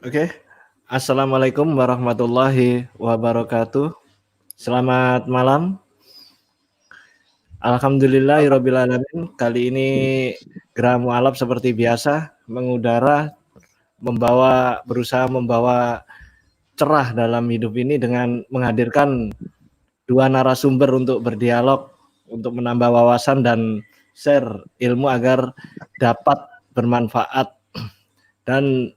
Oke, Assalamualaikum warahmatullahi wabarakatuh. Selamat malam. Alhamdulillahirabbil alamin. Kali ini Gera Mualaf seperti biasa mengudara, berusaha membawa cerah dalam hidup ini dengan menghadirkan dua narasumber untuk berdialog, untuk menambah wawasan dan share ilmu agar dapat bermanfaat dan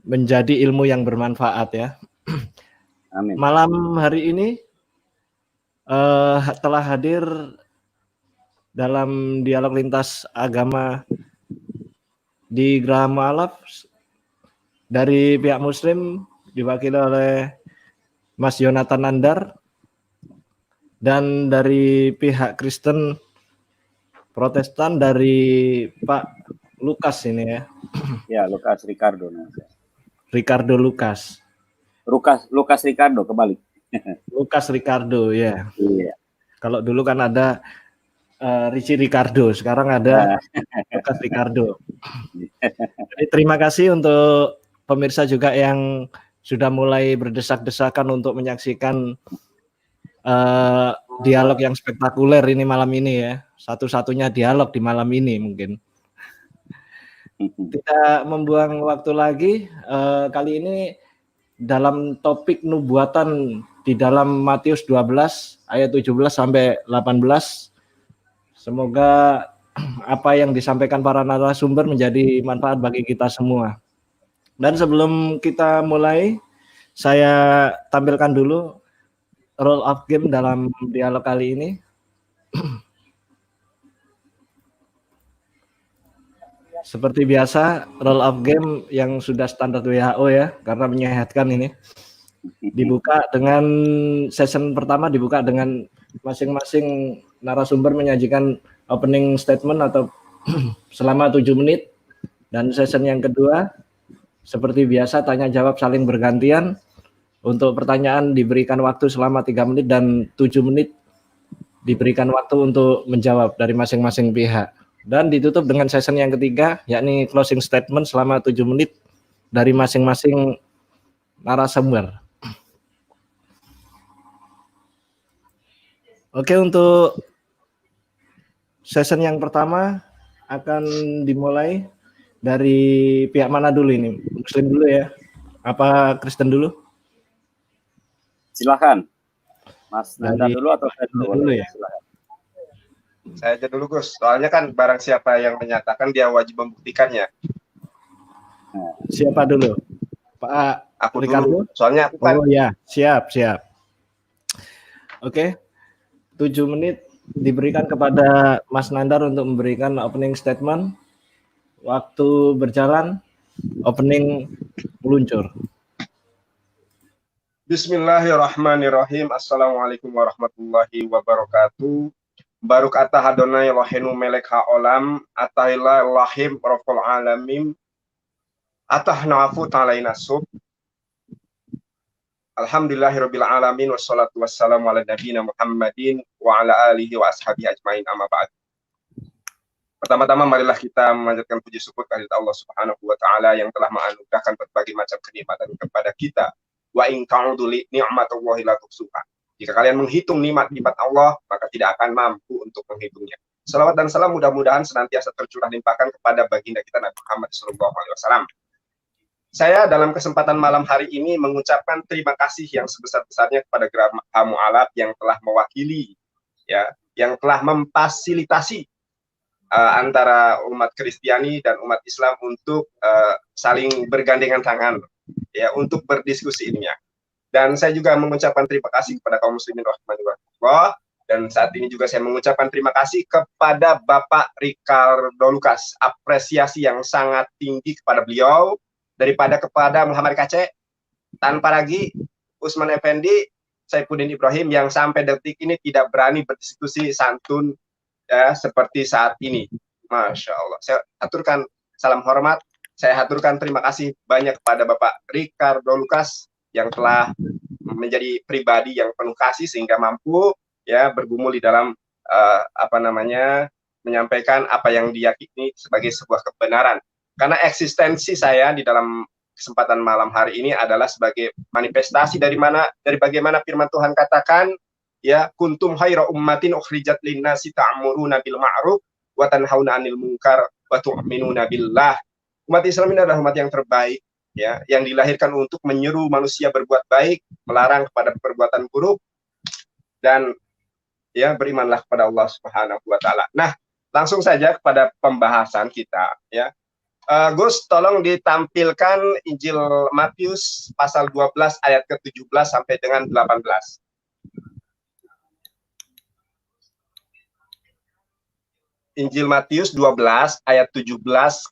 menjadi ilmu yang bermanfaat ya. Amin. Malam hari ini telah hadir dalam dialog lintas agama di Geraha Mualaf dari pihak Muslim diwakili oleh Mas Yonatan Nandar, dan dari pihak Kristen Protestan dari Pak Lukas ini ya. Ya, Lukas Ricardo. Ricardo Lukas. Lukas Ricardo kebalik. Lukas Ricardo ya. Iya. Kalau dulu kan ada Richie Ricardo, sekarang ada Lukas Ricardo. Jadi terima kasih untuk pemirsa juga yang sudah mulai berdesak-desakan untuk menyaksikan dialog yang spektakuler ini malam ini ya. Satu-satunya dialog di malam ini mungkin. Tidak membuang waktu lagi, kali ini dalam topik nubuatan di dalam Matius 12 ayat 17 sampai 18. Semoga apa yang disampaikan para narasumber menjadi manfaat bagi kita semua. Dan sebelum kita mulai, saya tampilkan dulu role of game dalam dialog kali ini. Seperti biasa, role of game yang sudah standar WHO ya, karena menyehatkan ini. Dibuka dengan session pertama dibuka dengan masing-masing narasumber menyajikan opening statement atau selama 7 menit, dan session yang kedua seperti biasa tanya jawab saling bergantian. Untuk pertanyaan diberikan waktu selama 3 menit dan 7 menit diberikan waktu untuk menjawab dari masing-masing pihak, dan ditutup dengan session yang ketiga yakni closing statement selama 7 menit dari masing-masing narasumber. Oke, untuk session yang pertama akan dimulai dari pihak mana dulu ini? Muslim dulu ya? Apa Kristen dulu? Silakan. Mas Nanda dulu atau saya dulu? Ya? Silakan. Saya aja dulu, Gus. Soalnya kan barang siapa yang menyatakan dia wajib membuktikannya. Siapa dulu? Pak Aku Ricardo? dulu. Soalnya aku kan. Oh ya, siap. Oke. 7 menit diberikan kepada Mas Nandar untuk memberikan opening statement. Waktu berjalan, opening meluncur. Bismillahirrahmanirrahim. Assalamualaikum warahmatullahi wabarakatuh. Baruk atah Adonai Eloheinu melek haolam, atahillah lahim rofol alamim, atah na'afu ta'alaina sub. Alhamdulillahirabbil alamin, wassalatu wassalamu ala nabiyina Muhammadin wa ala alihi wa ashabihi ajmain, amma ba'd. Pertama-tama marilah kita memanjatkan puji syukur kehadirat Allah Subhanahu wa taala yang telah menganugerahkan berbagai macam kenikmatan kepada kita. Wa in ta'udu li ni'matallahi la tuhsuha. Jika kalian menghitung nikmat-nikmat Allah, maka tidak akan mampu untuk menghitungnya. Salawat dan salam mudah-mudahan senantiasa tercurah limpahkan kepada baginda kita Nabi Muhammad SAW. Saya dalam kesempatan malam hari ini mengucapkan terima kasih yang sebesar-besarnya kepada Geraha Mualaf yang telah mewakili, ya, yang telah memfasilitasi antara umat Kristiani dan umat Islam untuk saling bergandengan tangan, ya, untuk berdiskusi ilmiah. Dan saya juga mengucapkan terima kasih kepada kaum muslimin rahimahullah. Dan saat ini juga saya mengucapkan terima kasih kepada Bapak Ricardo Lukas, apresiasi yang sangat tinggi kepada beliau kepada Muhammad Kaceh, tanpa lagi Usman Effendi, Saifuddin Ibrahim yang sampai detik ini tidak berani berdiskusi santun, ya, seperti saat ini. Masya Allah. Saya aturkan salam hormat, saya aturkan terima kasih banyak kepada Bapak Ricardo Lukas yang telah menjadi pribadi yang penuh kasih sehingga mampu, ya, bergumul di dalam menyampaikan apa yang diyakini sebagai sebuah kebenaran. Karena eksistensi saya di dalam kesempatan malam hari ini adalah sebagai manifestasi dari bagaimana firman Tuhan katakan, ya, kuntum khaira ummatin ukhrijat linnasi ta'muruna bil ma'ruf wa tanhauna 'anil munkar wa tu'minuna billah. Umat Islam ini adalah umat yang terbaik, ya, yang dilahirkan untuk menyeru manusia berbuat baik, melarang kepada perbuatan buruk, dan ya berimanlah kepada Allah Subhanahu wa taala. Nah, langsung saja kepada pembahasan kita, ya. Gus, tolong ditampilkan Injil Matius pasal 12 ayat ke-17 sampai dengan 18. Injil Matius 12 ayat 17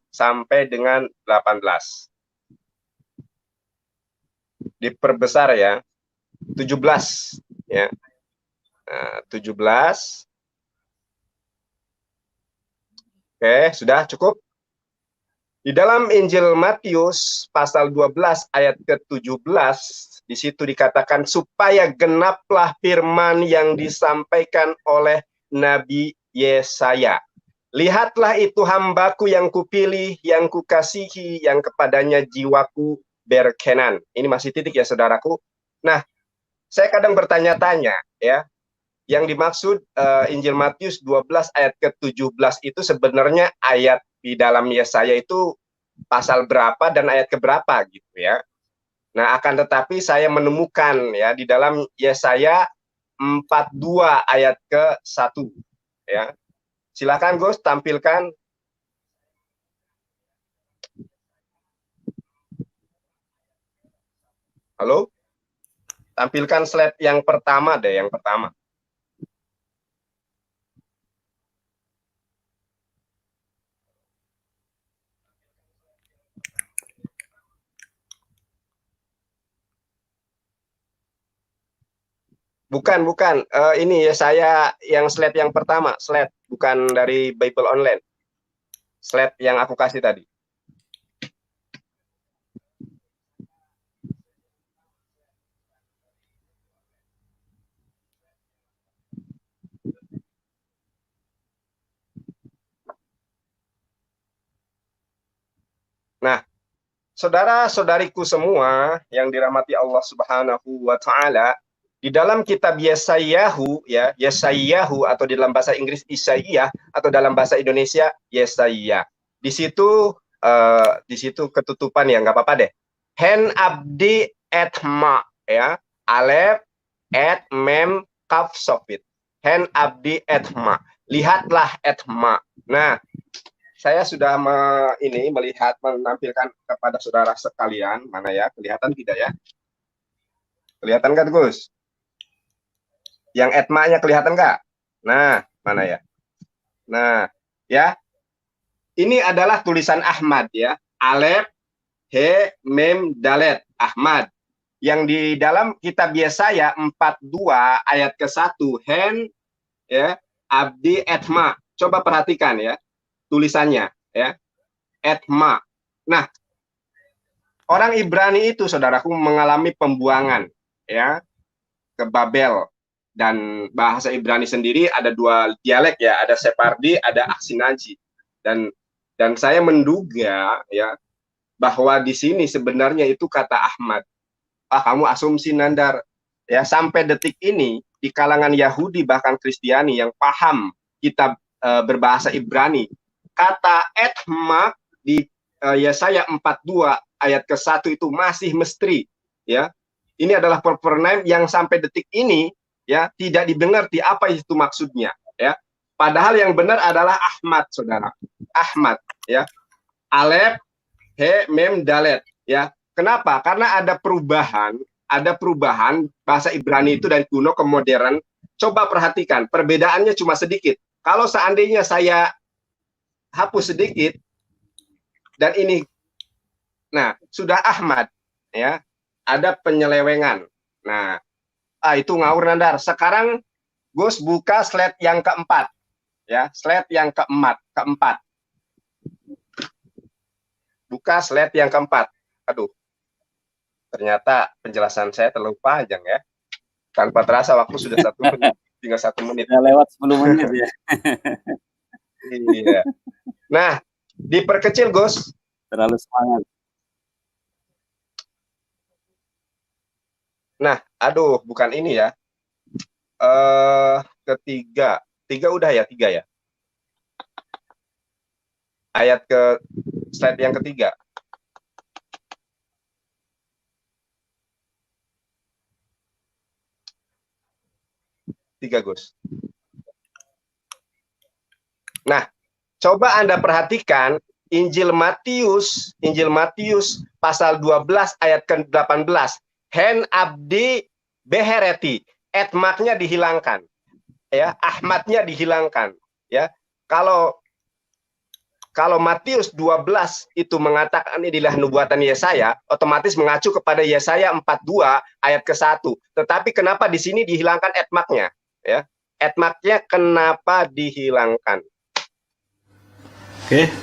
sampai dengan 18. Diperbesar ya. 17 ya. 17. Oke, sudah cukup? Di dalam Injil Matius pasal 12 ayat ke-17, di situ dikatakan supaya genaplah firman yang disampaikan oleh Nabi Yesaya. Lihatlah itu hambaku yang kupilih, yang kukasihi, yang kepadanya jiwaku berkenan. Ini masih titik ya saudaraku. Nah, saya kadang bertanya-tanya ya, yang dimaksud Injil Matius 12 ayat ke-17 itu sebenarnya ayat di dalam Yesaya itu pasal berapa dan ayat keberapa gitu ya. Nah, akan tetapi saya menemukan ya di dalam Yesaya 42 ayat ke-1 ya. Silakan Gus tampilkan. Halo? Tampilkan slide yang pertama deh, yang pertama. Bukan. Ini ya saya yang slide yang pertama, slide bukan dari Bible Online. Slide yang aku kasih tadi. Nah, saudara-saudariku semua yang dirahmati Allah Subhanahu wa taala, di dalam kitab Yesayahu ya, Yesayahu atau di dalam bahasa Inggris Isaiah atau dalam bahasa Indonesia Yesaya. Di situ ketutupan ya, nggak apa-apa deh. Hen abdi etma ya, alef et mem kaf sofit. Hen abdi etma. Lihatlah etma. Nah, saya sudah melihat menampilkan kepada saudara sekalian, mana ya, kelihatan tidak ya? Kelihatan kan Gus? Yang etma-nya kelihatan nggak? Nah, mana ya? Nah, ya. Ini adalah tulisan Ahmad ya. Alef, he, mem, dalet. Ahmad. Yang di dalam kitab Yesaya 42 ayat ke-1. Hen, ya, abdi etma. Coba perhatikan ya. Tulisannya ya. Etma. Nah, orang Ibrani itu saudaraku mengalami pembuangan ya ke Babel. Dan bahasa Ibrani sendiri ada dua dialek ya, ada Separdi, ada Aksinaji. Dan saya menduga ya bahwa di sini sebenarnya itu kata Ahmad. Kamu asumsi Nandar. Ya, sampai detik ini di kalangan Yahudi bahkan Kristiani yang paham kitab berbahasa Ibrani, kata etma di Yesaya 42 ayat ke-1 itu masih misteri ya. Ini adalah proper name yang sampai detik ini ya tidak dimengerti apa itu maksudnya ya. Padahal yang benar adalah Ahmad, saudara. Ahmad ya. Alef, he, mem, dalet ya. Kenapa? Karena ada perubahan bahasa Ibrani itu dari kuno ke modern. Coba perhatikan, perbedaannya cuma sedikit. Kalau seandainya saya hapus sedikit dan ini sudah Ahmad ya, ada penyelewengan. Nah, itu ngawur Nandar. Sekarang Gus buka slide yang keempat. Ya, slide yang keempat. Buka slide yang keempat. Aduh. Ternyata penjelasan saya terlalu panjang ya. Tanpa terasa waktu sudah 1 menit. Tinggal 1 menit. Sudah lewat 10 menit ya. Iya. Nah, diperkecil Gus. Terlalu semangat. Nah, aduh, bukan ini ya. Ketiga. Tiga udah ya, tiga ya. Ayat ke slide yang ketiga. Tiga, Gus. Nah, coba Anda perhatikan Injil Matius pasal 12 ayat ke-18. Hen abdi behereti, etmaknya dihilangkan. Ya, Ahmadnya dihilangkan, ya. Kalau Matius 12 itu mengatakan inilah nubuatan Yesaya, otomatis mengacu kepada Yesaya 42 ayat ke-1. Tetapi kenapa di sini dihilangkan etmaknya? Ya, etmaknya kenapa dihilangkan? Oke,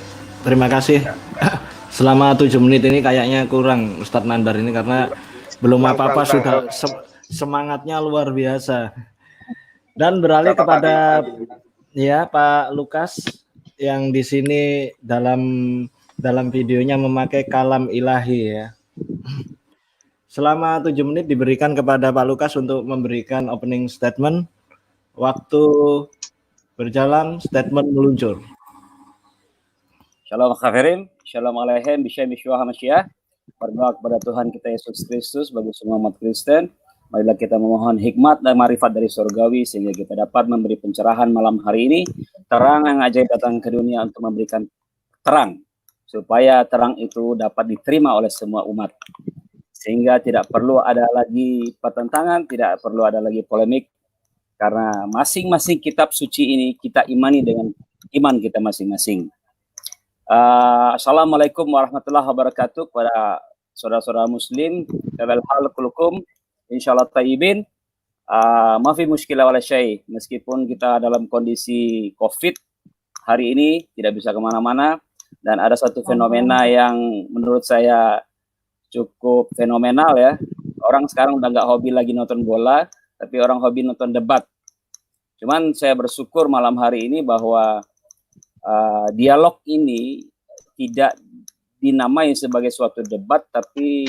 terima kasih. Selama 7 menit ini kayaknya kurang Ustadz Nandar ini karena belum apa-apa sudah semangatnya luar biasa. Dan beralih kepada ya Pak Lukas yang di sini dalam videonya memakai kalam ilahi ya. Selama 7 menit diberikan kepada Pak Lukas untuk memberikan opening statement. Waktu berjalan, statement meluncur. Shalom kafirin, shalom alaihim, bisyami syuha masyiyah. Berdoa kepada Tuhan kita Yesus Kristus bagi semua umat Kristen. Marilah kita memohon hikmat dan marifat dari surgawi sehingga kita dapat memberi pencerahan malam hari ini. Terang yang ajaib datang ke dunia untuk memberikan terang. Supaya terang itu dapat diterima oleh semua umat. Sehingga tidak perlu ada lagi pertentangan, tidak perlu ada lagi polemik. Karena masing-masing kitab suci ini kita imani dengan iman kita masing-masing. Assalamualaikum warahmatullahi wabarakatuh kepada saudara-saudara muslim. Kabal hal kulukum insyaallah tayyibin. Mafi muskilah wala syai. Meskipun kita dalam kondisi Covid hari ini tidak bisa kemana-mana dan ada satu fenomena yang menurut saya cukup fenomenal ya. Orang sekarang udah nggak hobi lagi nonton bola, tapi orang hobi nonton debat. Cuman saya bersyukur malam hari ini bahwa dialog ini tidak dinamai sebagai suatu debat, tapi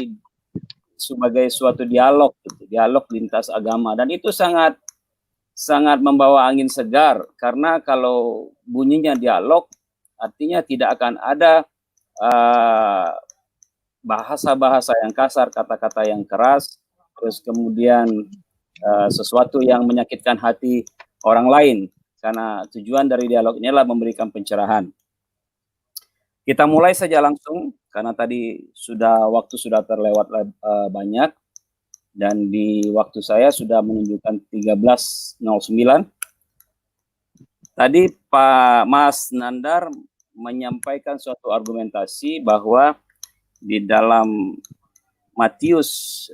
sebagai suatu dialog, gitu. Dialog lintas agama, dan itu sangat membawa angin segar karena kalau bunyinya dialog, artinya tidak akan ada bahasa-bahasa yang kasar, kata-kata yang keras, terus kemudian sesuatu yang menyakitkan hati orang lain. Karena tujuan dari dialog ini adalah memberikan pencerahan. Kita mulai saja langsung, karena tadi waktu sudah terlewat banyak, dan di waktu saya sudah menunjukkan 13.09. Tadi Pak Mas Nandar menyampaikan suatu argumentasi bahwa di dalam Matius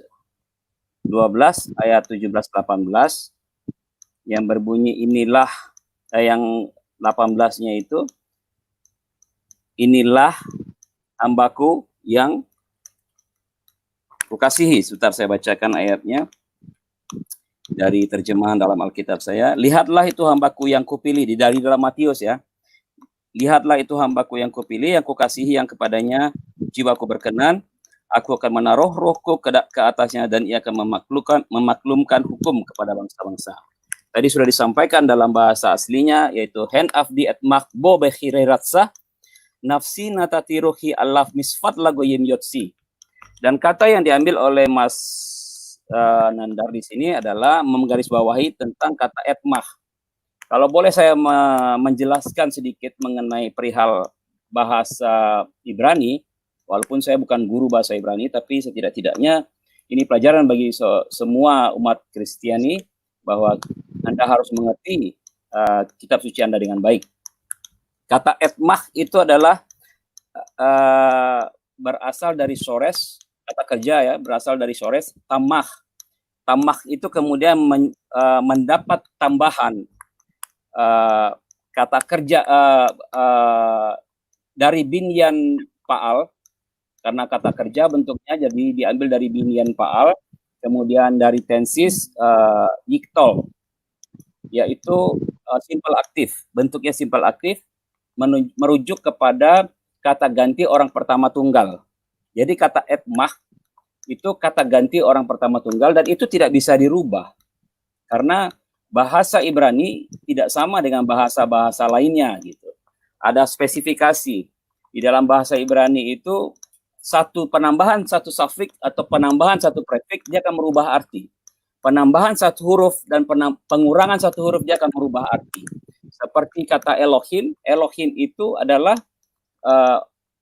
12 ayat 17-18 yang berbunyi inilah yang 18-nya itu, inilah hambaku yang kukasihi. Sebentar saya bacakan ayatnya dari terjemahan dalam Alkitab saya. Lihatlah itu hambaku yang kupilih, dari dalam Matius ya. Lihatlah itu hambaku yang kupilih, yang kukasihi, yang kepadanya jiwaku berkenan. Aku akan menaruh rohku ke atasnya dan ia akan memaklumkan hukum kepada bangsa-bangsa. Tadi sudah disampaikan dalam bahasa aslinya, yaitu hand of the atmak bo bekhireratsah nafsi natatiruhi alaf misfat lagoyim yotsi. Dan kata yang diambil oleh Mas Nandar di sini adalah menggarisbawahi tentang kata etmah. Kalau boleh saya menjelaskan sedikit mengenai perihal bahasa Ibrani, walaupun saya bukan guru bahasa Ibrani, tapi setidak-tidaknya ini pelajaran bagi semua umat Kristiani bahwa Anda harus mengerti kitab suci Anda dengan baik. Kata etmah itu adalah berasal dari sores, kata kerja ya, berasal dari sores tamah. Tamah itu kemudian mendapat tambahan kata kerja dari binyan paal, karena kata kerja bentuknya jadi diambil dari binyan paal, kemudian dari tensis yiktol, yaitu simple aktif, bentuknya simple aktif, merujuk kepada kata ganti orang pertama tunggal. Jadi kata etmah itu kata ganti orang pertama tunggal, dan itu tidak bisa dirubah. Karena bahasa Ibrani tidak sama dengan bahasa-bahasa lainnya gitu. Ada spesifikasi. Di dalam bahasa Ibrani itu penambahan satu suffix atau penambahan satu prefix dia akan merubah arti. Penambahan satu huruf dan pengurangan satu huruf dia akan merubah arti. Seperti kata Elohim, Elohim itu adalah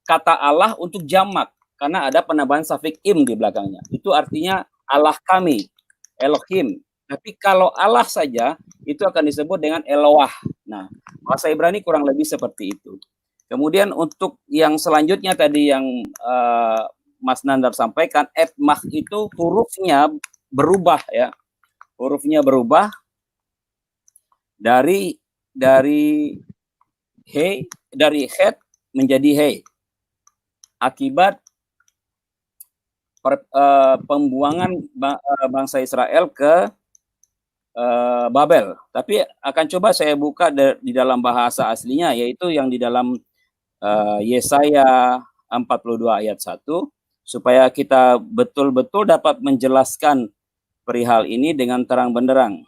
kata Allah untuk jamak karena ada penambahan suffix im di belakangnya. Itu artinya Allah kami, Elohim. Tapi kalau Allah saja itu akan disebut dengan Eloah. Nah, bahasa Ibrani kurang lebih seperti itu. Kemudian untuk yang selanjutnya tadi yang Mas Nandar sampaikan, etmah itu hurufnya berubah ya. Hurufnya berubah dari het menjadi he. Akibat pembuangan bangsa Israel ke Babel. Tapi akan coba saya buka di dalam bahasa aslinya, yaitu yang di dalam Yesaya 42 ayat 1, supaya kita betul-betul dapat menjelaskan perihal ini dengan terang benderang.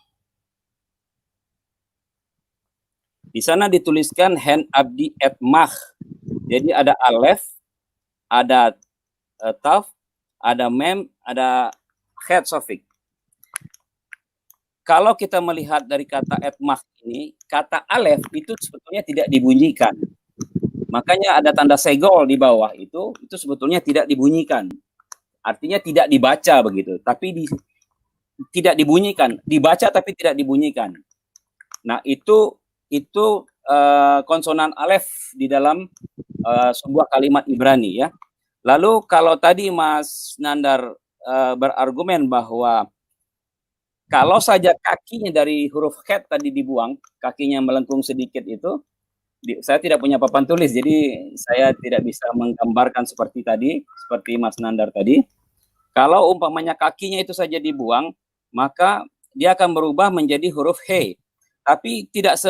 Di sana dituliskan hen abdi etmah. Jadi ada alef, ada taf, ada mem, ada het suffix. Kalau kita melihat dari kata etmah ini, kata alef itu sebetulnya tidak dibunyikan. Makanya ada tanda segol di bawah itu sebetulnya tidak dibunyikan. Artinya tidak dibaca begitu, tapi tidak dibunyikan, dibaca tapi tidak dibunyikan. Nah, itu konsonan alef di dalam sebuah kalimat Ibrani ya. Lalu kalau tadi Mas Nandar berargumen bahwa kalau saja kakinya dari huruf het tadi dibuang, kakinya melengkung sedikit itu, saya tidak punya papan tulis, jadi saya tidak bisa menggambarkan seperti tadi, seperti Mas Nandar tadi. Kalau umpamanya kakinya itu saja dibuang, maka dia akan berubah menjadi huruf he. Tapi tidak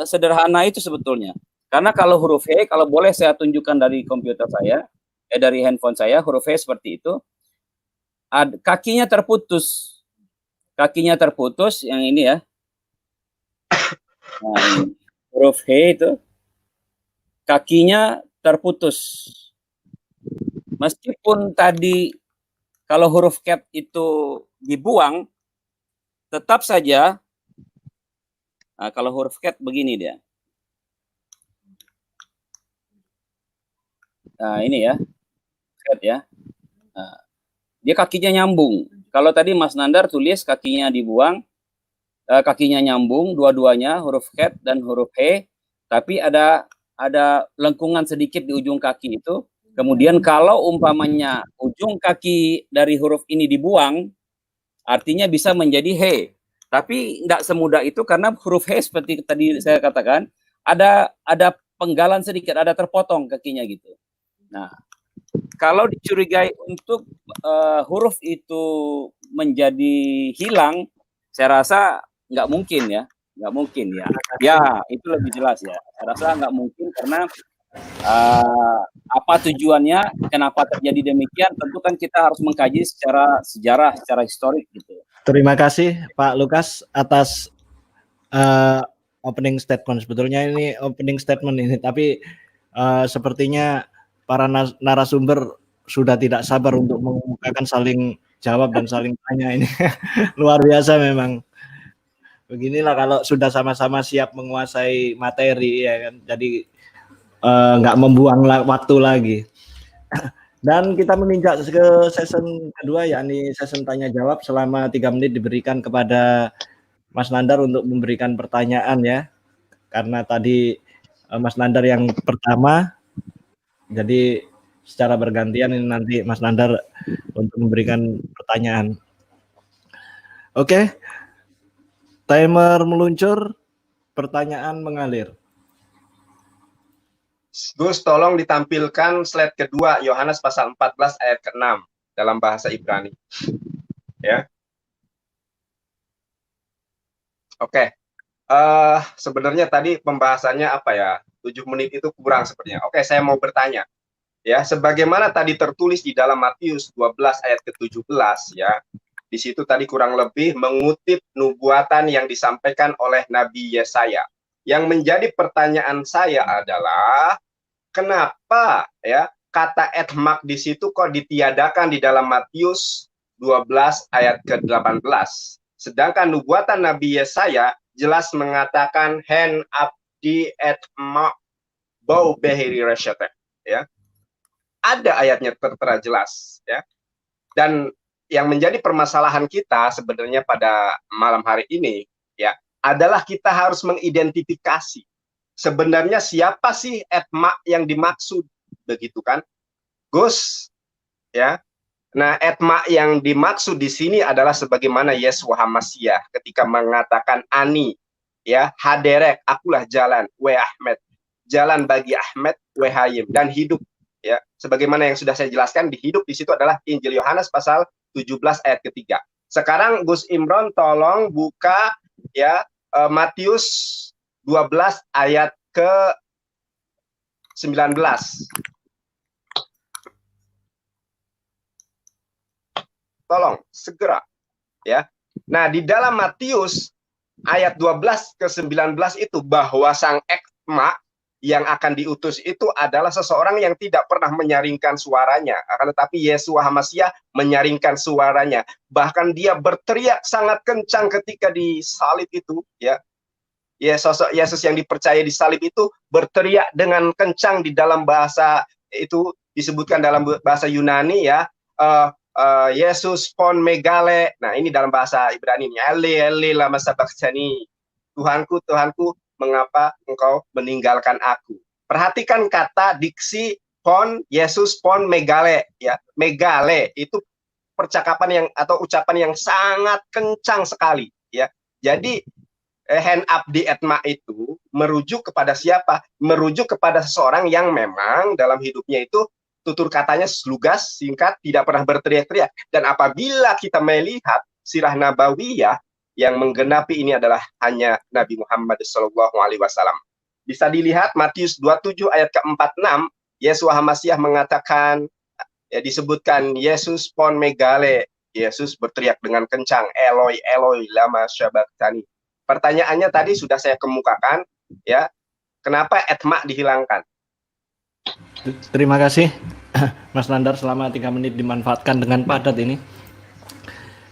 sederhana itu sebetulnya. Karena kalau huruf he, kalau boleh saya tunjukkan dari komputer saya, dari handphone saya, huruf he seperti itu, kakinya terputus. Kakinya terputus, yang ini ya. Nah, ini. Huruf he itu, kakinya terputus. Meskipun tadi kalau huruf ket itu dibuang, tetap saja, nah, kalau huruf ket begini dia. Nah, ini ya, ket ya. Nah, dia kakinya nyambung. Kalau tadi Mas Nandar tulis kakinya dibuang, kakinya nyambung, dua-duanya huruf ket dan huruf he, tapi ada lengkungan sedikit di ujung kaki itu. Kemudian kalau umpamanya ujung kaki dari huruf ini dibuang, artinya bisa menjadi he. Tapi tidak semudah itu karena huruf he seperti tadi saya katakan, ada penggalan sedikit, ada terpotong kakinya gitu. Nah, kalau dicurigai untuk huruf itu menjadi hilang, saya rasa nggak mungkin ya. Nggak mungkin ya. Ya, itu lebih jelas ya. Saya rasa nggak mungkin karena apa tujuannya, kenapa terjadi demikian, tentu kan kita harus mengkaji secara sejarah, secara historik gitu. Terima kasih Pak Lukas atas opening statement. Sebetulnya ini opening statement ini, tapi sepertinya para narasumber sudah tidak sabar untuk mengemukakan saling jawab dan saling tanya ini. Luar biasa memang. Beginilah kalau sudah sama-sama siap menguasai materi ya kan. Jadi nggak membuang waktu lagi. Dan kita meninjak ke session kedua, yakni session tanya jawab selama 3 menit diberikan kepada Mas Nandar untuk memberikan pertanyaan ya. Karena tadi Mas Nandar yang pertama, jadi secara bergantian ini nanti Mas Nandar untuk memberikan pertanyaan. Oke. Timer meluncur, pertanyaan mengalir. Gus, tolong ditampilkan slide kedua, Yohanes pasal 14 ayat ke-6 dalam bahasa Ibrani. Ya. Oke. Sebenarnya tadi pembahasannya apa ya? 7 menit itu kurang sepertinya. Oke, saya mau bertanya. ya, sebagaimana tadi tertulis di dalam Matius 12 ayat ke-17 ya. Di situ tadi kurang lebih mengutip nubuatan yang disampaikan oleh Nabi Yesaya. Yang menjadi pertanyaan saya adalah kenapa ya kata etmak di situ kok ditiadakan di dalam Matius 12 ayat ke-18. Sedangkan nubuatan Nabi Yesaya jelas mengatakan hen abdi etmak bau behiri rasyate, ya. Ada ayatnya tertera jelas, ya. Dan yang menjadi permasalahan kita sebenarnya pada malam hari ini, ya, adalah kita harus mengidentifikasi sebenarnya siapa sih etma yang dimaksud, begitu kan, Gus, ya. Nah, etma yang dimaksud di sini adalah sebagaimana Yeswa Hamasyah ketika mengatakan ani, ya, haderek, akulah jalan, we Ahmed, jalan bagi Ahmed, we Hayim, dan hidup. Ya, sebagaimana yang sudah saya jelaskan, di hidup di situ adalah Injil Yohanes pasal 17 ayat ketiga. Sekarang Gus Imron tolong buka ya Matius 12 ayat ke 19. Tolong segera ya. Nah, di dalam Matius ayat 12 ke 19 itu bahwa sang ekma yang akan diutus itu adalah seseorang yang tidak pernah menyaringkan suaranya, akan tetapi Yeswa Hamasyah menyaringkan suaranya. Bahkan dia berteriak sangat kencang ketika disalib itu, ya. Sosok Yesus yang dipercaya disalib itu berteriak dengan kencang di dalam bahasa itu disebutkan dalam bahasa Yunani, ya. Yesus pon megale. Nah, ini dalam bahasa Ibrani ini. Eli eli lama sabachthani. Tuhanku, Tuhanku, mengapa engkau meninggalkan aku? Perhatikan kata diksi pon, Yesus pon megale, ya. Megale itu percakapan yang atau ucapan yang sangat kencang sekali, ya. Jadi hand up di etma itu merujuk kepada siapa? Merujuk kepada seseorang yang memang dalam hidupnya itu tutur katanya lugas, singkat, tidak pernah berteriak-teriak. Dan apabila kita melihat sirah nabawiyah yang menggenapi ini adalah hanya Nabi Muhammad SAW. Bisa dilihat Matius 27 ayat ke-46, Yeswa Hamasyah mengatakan, ya, disebutkan Yesus pon megale, Yesus berteriak dengan kencang, Eloi Eloi lama sabachthani. Pertanyaannya tadi sudah saya kemukakan, ya, kenapa etma dihilangkan? Terima kasih Mas Nandar, selama 3 menit dimanfaatkan dengan padat ini.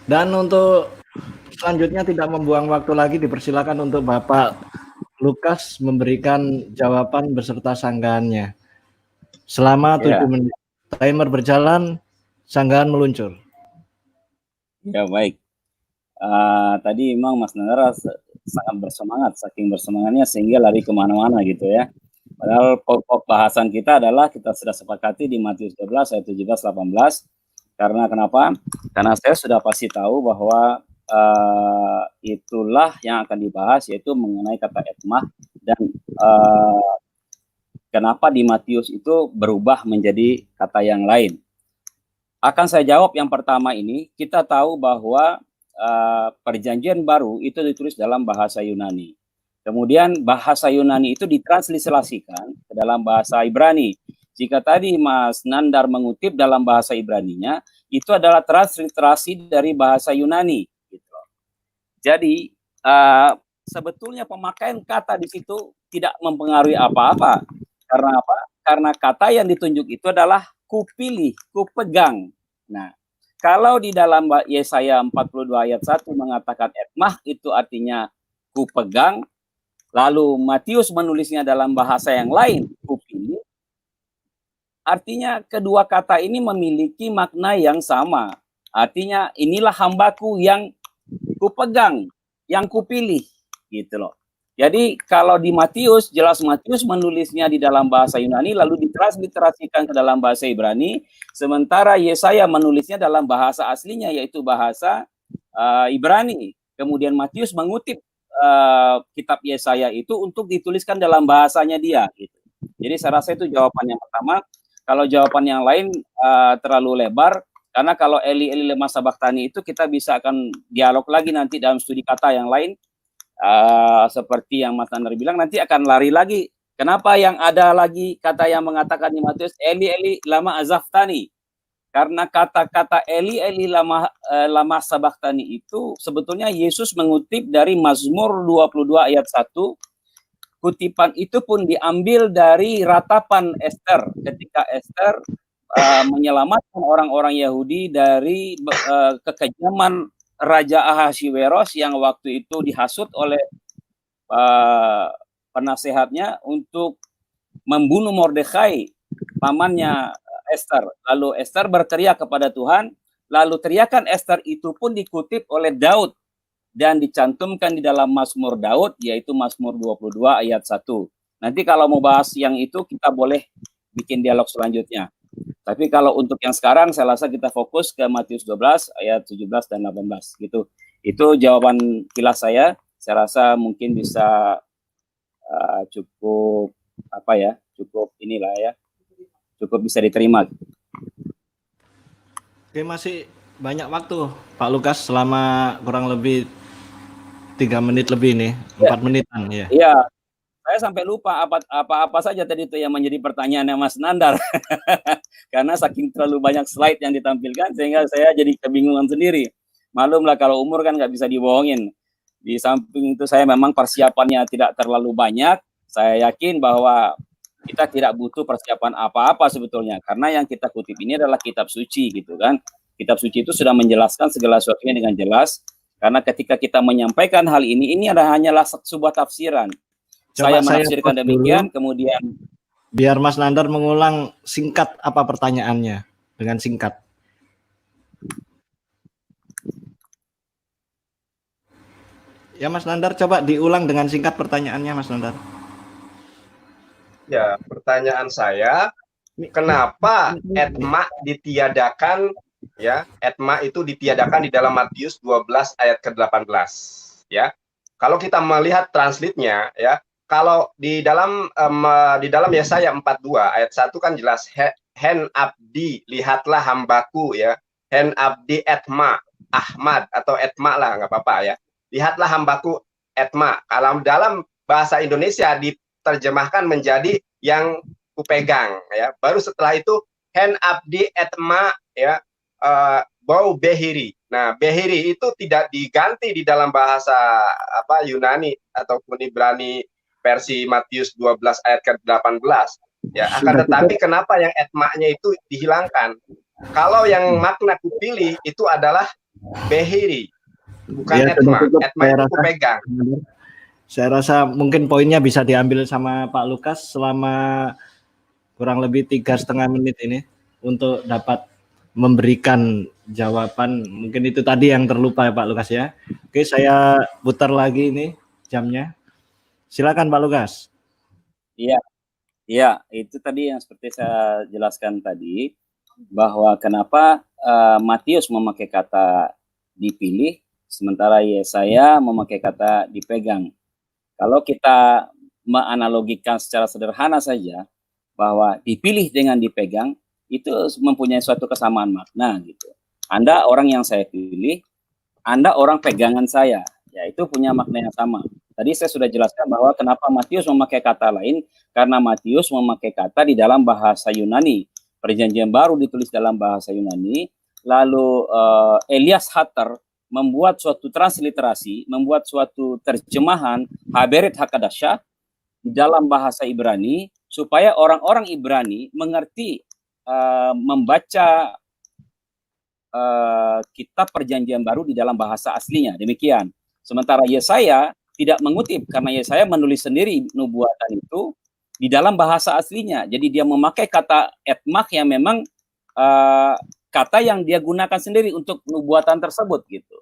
Dan untuk selanjutnya tidak membuang waktu lagi, dipersilakan untuk Bapak Lukas memberikan jawaban beserta sanggahannya. Selama 7 menit. Timer berjalan, sanggahan meluncur. Ya, baik. Tadi memang Mas Nandar sangat bersemangat, saking bersemangatnya sehingga lari kemana-mana gitu ya. Padahal pokok bahasan kita adalah kita sudah sepakati di Matius 12 ayat 17-18. Karena kenapa? Karena saya sudah pasti tahu bahwa itulah yang akan dibahas, yaitu mengenai kata etmah dan kenapa di Matius itu berubah menjadi kata yang lain. Akan saya jawab yang pertama ini. Kita tahu bahwa perjanjian baru itu ditulis dalam bahasa Yunani. Kemudian bahasa Yunani itu ditransliterasikan ke dalam bahasa Ibrani. Jika tadi Mas Nandar mengutip dalam bahasa Ibraninya, itu adalah transliterasi dari bahasa Yunani. Gitu. Jadi sebetulnya pemakaian kata di situ tidak mempengaruhi apa-apa. Karena apa? Karena kata yang ditunjuk itu adalah kupilih, kupegang. Nah, kalau di dalam Yesaya 42 ayat 1 mengatakan etmah, itu artinya kupegang. Lalu Matius menulisnya dalam bahasa yang lain, kupilih. Artinya kedua kata ini memiliki makna yang sama. Artinya inilah hambaku yang kupegang, yang kupilih, gitu loh. Jadi kalau di Matius, jelas Matius menulisnya di dalam bahasa Yunani, lalu ditransliterasikan ke dalam bahasa Ibrani, sementara Yesaya menulisnya dalam bahasa aslinya, yaitu bahasa Ibrani. Kemudian Matius mengutip kitab Yesaya itu untuk dituliskan dalam bahasanya dia. Gitu. Jadi saya rasa itu jawaban yang pertama. Kalau jawaban yang lain terlalu lebar, karena kalau Eli lema sabachthani itu kita bisa akan dialog lagi nanti dalam studi kata yang lain. Seperti yang Mas Nandar bilang, nanti akan lari lagi Kenapa yang ada lagi kata yang mengatakan di Matius, Eli Eli lama azaftani? Karena kata-kata Eli Eli lama sabaktani itu sebetulnya Yesus mengutip dari Mazmur 22 ayat 1. Kutipan itu pun diambil dari ratapan Ester ketika Ester menyelamatkan orang-orang Yahudi dari kekejaman Raja Ahasiweros yang waktu itu dihasut oleh penasehatnya untuk membunuh Mordekai, pamannya Esther. Lalu Esther berteriak kepada Tuhan, lalu teriakan Esther itu pun dikutip oleh Daud dan dicantumkan di dalam Mazmur Daud, yaitu Mazmur 22 ayat 1. Nanti kalau mau bahas yang itu kita boleh bikin dialog selanjutnya. Tapi kalau untuk yang sekarang saya rasa kita fokus ke Matius 12 ayat 17 dan 18 gitu. Itu jawaban kilas saya. Saya rasa mungkin bisa cukup apa ya? Cukup inilah ya. Cukup bisa diterima. Oke, masih banyak waktu Pak Lukas, selama kurang lebih 3 menit lebih nih, 4 menitan ya. Iya. Saya sampai lupa apa saja tadi itu yang menjadi pertanyaannya Mas Nandar. Karena saking terlalu banyak slide yang ditampilkan sehingga saya jadi kebingungan sendiri. Malumlah kalau umur kan nggak bisa dibohongin. Di samping itu saya memang persiapannya tidak terlalu banyak. Saya yakin bahwa kita tidak butuh persiapan apa-apa sebetulnya. Karena yang kita kutip ini adalah kitab suci gitu kan. Kitab suci itu sudah menjelaskan segala sesuatunya dengan jelas. Karena ketika kita menyampaikan hal ini hanyalah sebuah tafsiran. Saya menafsirkan demikian, kemudian biar Mas Nandar mengulang singkat apa pertanyaannya dengan singkat. Ya Mas Nandar, coba diulang dengan singkat pertanyaannya Mas Nandar. Ya, pertanyaan saya, kenapa etma ditiadakan, ya, etma itu ditiadakan di dalam Matius 12 ayat ke-18, ya. Kalau kita melihat translate-nya, ya, kalau di dalam Yesaya 42 ayat 1 kan jelas, hen abdi, lihatlah hambaku, ya, hen abdi etma, Ahmad atau etma lah, nggak apa-apa ya, lihatlah hambaku etma. Kalau dalam bahasa Indonesia diterjemahkan menjadi yang kupegang, ya. Baru setelah itu hen abdi etma, ya, bau behiri. Nah, behiri itu tidak diganti di dalam bahasa Yunani ataupun Ibrani versi Matius 12 ayat ke-18, ya. Akan tetapi kenapa yang etmaknya itu dihilangkan? Kalau yang makna kupilih itu adalah behiri, bukan ya, etma. Etma itu kupegang. Saya rasa mungkin poinnya bisa diambil sama Pak Lukas selama kurang lebih 3,5 menit ini untuk dapat memberikan jawaban. Mungkin itu tadi yang terlupa ya Pak Lukas ya. Oke, saya putar lagi ini jamnya. Silakan Pak Lukas. Iya, itu tadi yang seperti saya jelaskan tadi, bahwa kenapa Matius memakai kata dipilih, sementara Yesaya memakai kata dipegang. Kalau kita menganalogikan secara sederhana saja, bahwa dipilih dengan dipegang, itu mempunyai suatu kesamaan makna gitu. Anda orang yang saya pilih, Anda orang pegangan saya, ya itu punya makna yang sama. Tadi saya sudah jelaskan bahwa kenapa Matius memakai kata lain, karena Matius memakai kata di dalam bahasa Yunani. Perjanjian Baru ditulis dalam bahasa Yunani, lalu Elias Hatter membuat suatu transliterasi, membuat suatu terjemahan Haberet Hakadasha di dalam bahasa Ibrani, supaya orang-orang Ibrani mengerti membaca kitab Perjanjian Baru di dalam bahasa aslinya. Demikian. Sementara Yesaya tidak mengutip, karena Yesaya menulis sendiri nubuatan itu di dalam bahasa aslinya. Jadi dia memakai kata etmak yang memang kata yang dia gunakan sendiri untuk nubuatan tersebut gitu.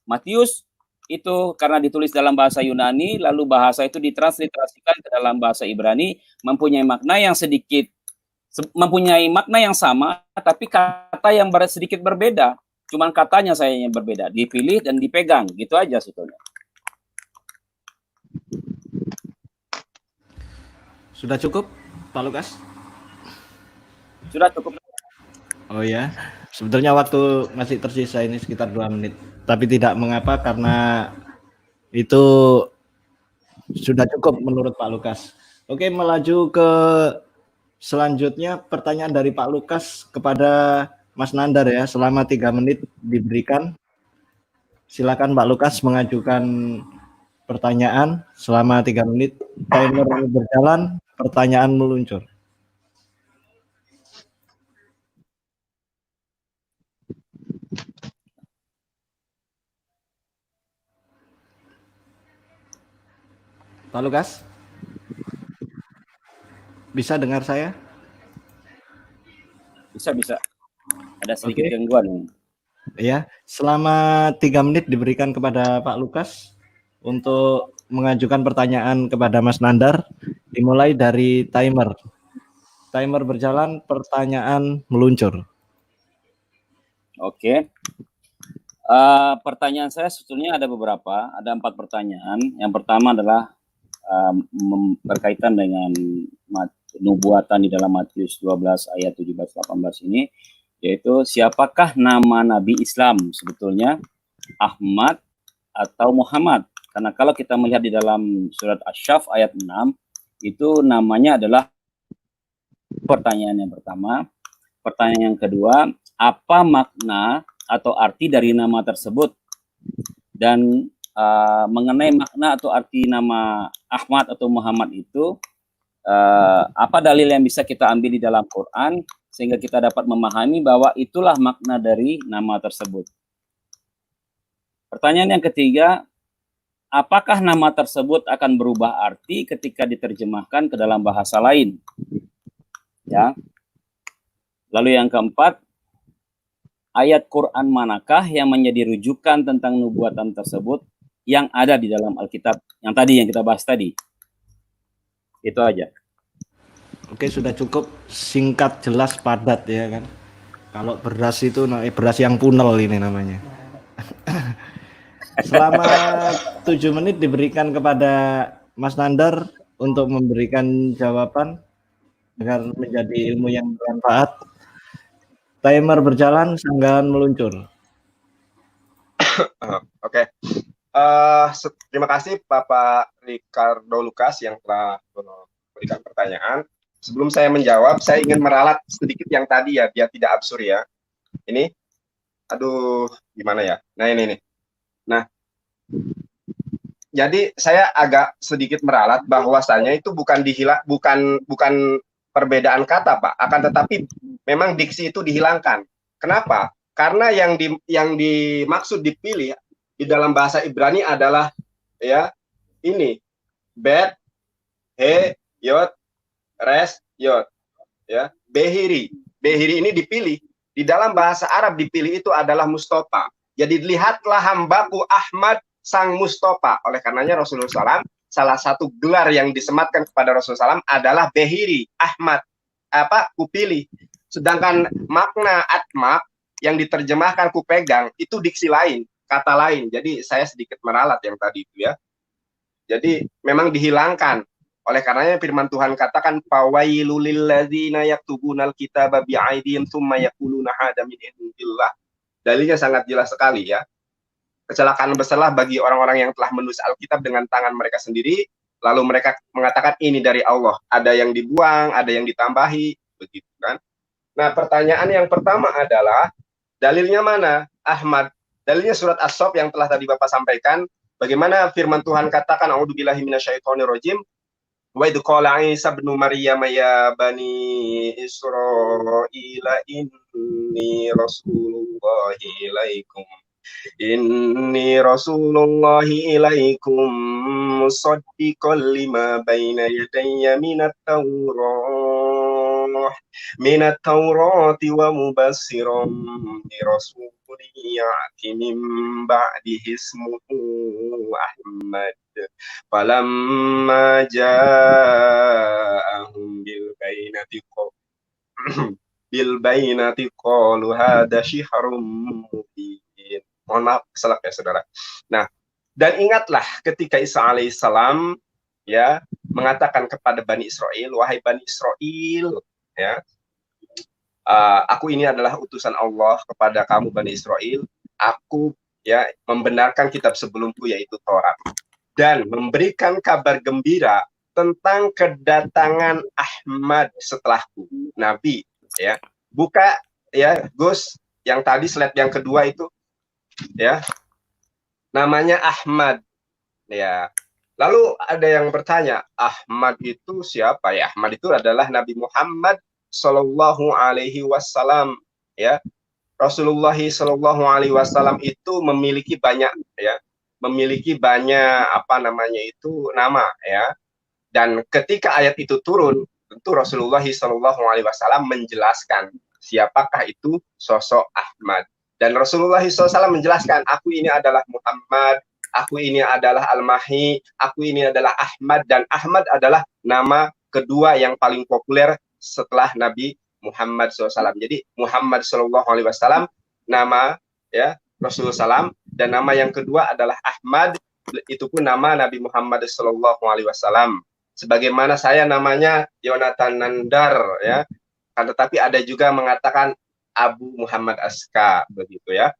Matius itu karena ditulis dalam bahasa Yunani, lalu bahasa itu ditransliterasikan ke dalam bahasa Ibrani, mempunyai makna yang sama, tapi kata yang sedikit berbeda. Cuman katanya saya yang berbeda, dipilih dan dipegang, gitu aja sebetulnya. Sudah cukup, Pak Lukas? Sudah cukup. Oh ya, sebetulnya waktu masih tersisa ini sekitar 2 menit. Tapi tidak mengapa, karena itu Sudah cukup menurut Pak Lukas. Oke, melaju ke selanjutnya pertanyaan dari Pak Lukas kepada Mas Nandar ya. Selama 3 menit diberikan. Silakan Pak Lukas mengajukan pertanyaan selama 3 menit. Timer berjalan, pertanyaan meluncur. Pak Lukas, bisa dengar saya? Bisa. Ada sedikit gangguan. Ya, selama 3 menit diberikan kepada Pak Lukas untuk mengajukan pertanyaan kepada Mas Nandar, dimulai dari timer. Timer berjalan, pertanyaan meluncur. Oke. Pertanyaan saya sebetulnya ada beberapa, ada 4 pertanyaan. Yang pertama adalah berkaitan dengan nubuatan di dalam Matius 12 ayat 17-18 ini, yaitu siapakah nama Nabi Islam sebetulnya, Ahmad atau Muhammad? Karena kalau kita melihat di dalam surat Asy-Syaff ayat 6, itu namanya adalah pertanyaan yang pertama. Pertanyaan yang kedua, apa makna atau arti dari nama tersebut? Dan mengenai makna atau arti nama Ahmad atau Muhammad itu, apa dalil yang bisa kita ambil di dalam Quran sehingga kita dapat memahami bahwa itulah makna dari nama tersebut. Pertanyaan yang ketiga, apakah nama tersebut akan berubah arti ketika diterjemahkan ke dalam bahasa lain? Ya. Lalu yang keempat, ayat Quran manakah yang menjadi rujukan tentang nubuatan tersebut yang ada di dalam Alkitab yang kita bahas tadi? Itu aja. Oke, sudah cukup singkat, jelas, padat ya kan. Kalau beras itu beras yang punel ini namanya. Selama 7 menit diberikan kepada Mas Nandar untuk memberikan jawaban agar menjadi ilmu yang bermanfaat. Timer berjalan, sanggahan meluncur. Oke. Terima kasih Bapak Ricardo Lucas yang telah memberikan pertanyaan. Sebelum saya menjawab, saya ingin meralat sedikit yang tadi ya, biar tidak absurd ya. Ini, aduh, gimana ya? Nah ini nih. Nah, jadi saya agak sedikit meralat bahwasanya itu bukan perbedaan kata, Pak. Akan tetapi memang diksi itu dihilangkan. Kenapa? Karena yang dimaksud dipilih di dalam bahasa Ibrani adalah ya ini bet, he, yot, res, yot, ya behiri ini dipilih. Di dalam bahasa Arab dipilih itu adalah Mustafa. Jadi lihatlah hambaku Ahmad sang Mustafa. Oleh karenanya Rasulullah SAW, salah satu gelar yang disematkan kepada Rasulullah SAW adalah behiri, Ahmad, kupilih. Sedangkan makna atmak yang diterjemahkan kupegang itu diksi lain, kata lain. Jadi saya sedikit meralat yang tadi itu ya. Jadi memang dihilangkan. Oleh karenanya firman Tuhan katakan fawailul lilladzina yaktubunal kitaba bi'aidihim tsumma yaquluna hada min indillah. Dalilnya sangat jelas sekali ya. Kecelakaan besarlah bagi orang-orang yang telah menulis Alkitab dengan tangan mereka sendiri, lalu mereka mengatakan ini dari Allah. Ada yang dibuang, ada yang ditambahi, begitu kan. Nah, pertanyaan yang pertama adalah dalilnya mana? Ahmad. Dalilnya surat As-Saff yang telah tadi Bapak sampaikan. Bagaimana firman Tuhan katakan a'udzubillahi minasyaitonirrajim. Wa idh qala Isa ibnu Maryam ya bani Israila inni rasulullahi ilaikum. Inni rasulullahi ilaikum musaddiqan lima baina yadayya minat Taurati wa mubassiran bi rasulin ya'ti min ba'dihi ismuhu Ahmad. Falamma ja'ahum bil bainati qalu hadza syihrun mubin. Mohon maaf, salah ya saudara. Nah, dan ingatlah ketika Isa alaihissalam ya mengatakan kepada Bani Israel, wahai Bani Israel, ya, aku ini adalah utusan Allah kepada kamu Bani Israel. Aku ya membenarkan kitab sebelumku yaitu Taurat. dan memberikan kabar gembira tentang kedatangan Ahmad setelahku, Nabi, ya. Buka ya, Gus, yang tadi slide yang kedua itu, ya. Namanya Ahmad, ya. Lalu ada yang bertanya, Ahmad itu siapa? Ya, Ahmad itu adalah Nabi Muhammad Shallallahu Alaihi Wasallam, ya. Rasulullah Shallallahu Alaihi Wasallam itu memiliki banyak, ya, memiliki banyak apa namanya itu nama, ya. Dan ketika ayat itu turun, tentu Rasulullah Shallallahu Alaihi Wasallam menjelaskan siapakah itu sosok Ahmad. Dan Rasulullah SAW menjelaskan, aku ini adalah Muhammad, aku ini adalah Al-Mahi, aku ini adalah Ahmad, dan Ahmad adalah nama kedua yang paling populer setelah Nabi Muhammad SAW. Jadi Muhammad Shallallahu Alaihi Wasallam nama, ya, Rasulullah SAW, dan nama yang kedua adalah Ahmad, itu pun nama Nabi Muhammad Shallallahu Alaihi Wasallam. Sebagaimana saya namanya Yonatan Nandar, ya, kan, tetapi ada juga mengatakan Abu Muhammad Aska, begitu ya.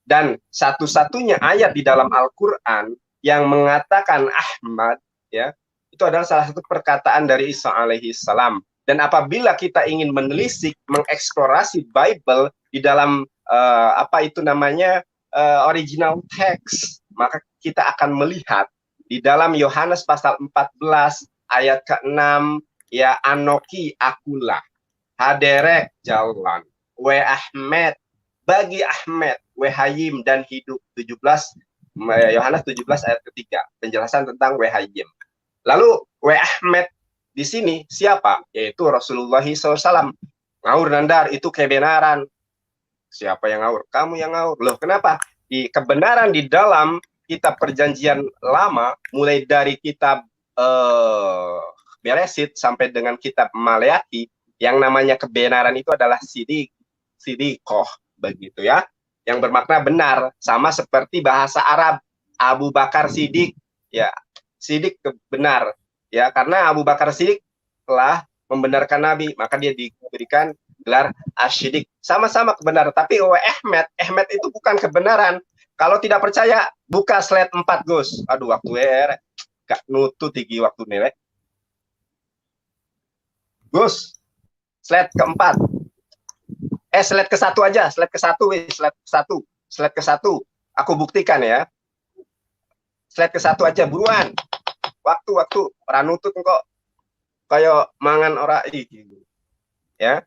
Dan satu-satunya ayat di dalam Al-Quran yang mengatakan Ahmad, ya, itu adalah salah satu perkataan dari Isa alaihi salam. Dan apabila kita ingin menelisik, mengeksplorasi Bible di dalam apa itu namanya original text, maka kita akan melihat di dalam Yohanes pasal 14 ayat ke-6, ya, Anoki akulah, haderek jalan, we Ahmed, bagi Ahmed, we Hayim dan hidup. 17 Yohanes 17 ayat ketiga, penjelasan tentang we Hayim. Lalu we Ahmed di sini siapa? Yaitu Rasulullah SAW. Ngaur Nandar, itu kebenaran. Siapa yang ngaur? Kamu yang ngaur. Loh, kenapa? Di kebenaran di dalam kitab Perjanjian Lama, mulai dari kitab Beresit sampai dengan kitab Maleaki, yang namanya kebenaran itu adalah sidikoh, begitu ya, yang bermakna benar, sama seperti bahasa Arab Abu Bakar Siddiq, ya, Siddiq benar, ya, karena Abu Bakar Siddiq telah membenarkan Nabi, maka dia diberikan gelar Asy-Siddiq, sama-sama kebenaran. Tapi Ahmed itu bukan kebenaran. Kalau tidak percaya, buka slide 4, Gus. Aduh, waktu gak nutut tinggi waktu nih, Gus. Slide keempat. Slide ke-1 aja, slide ke-1. Aku buktikan ya. Slide ke-1 aja, buruan. Waktu, orang nutut kok kayak mangan ora iki. Ya.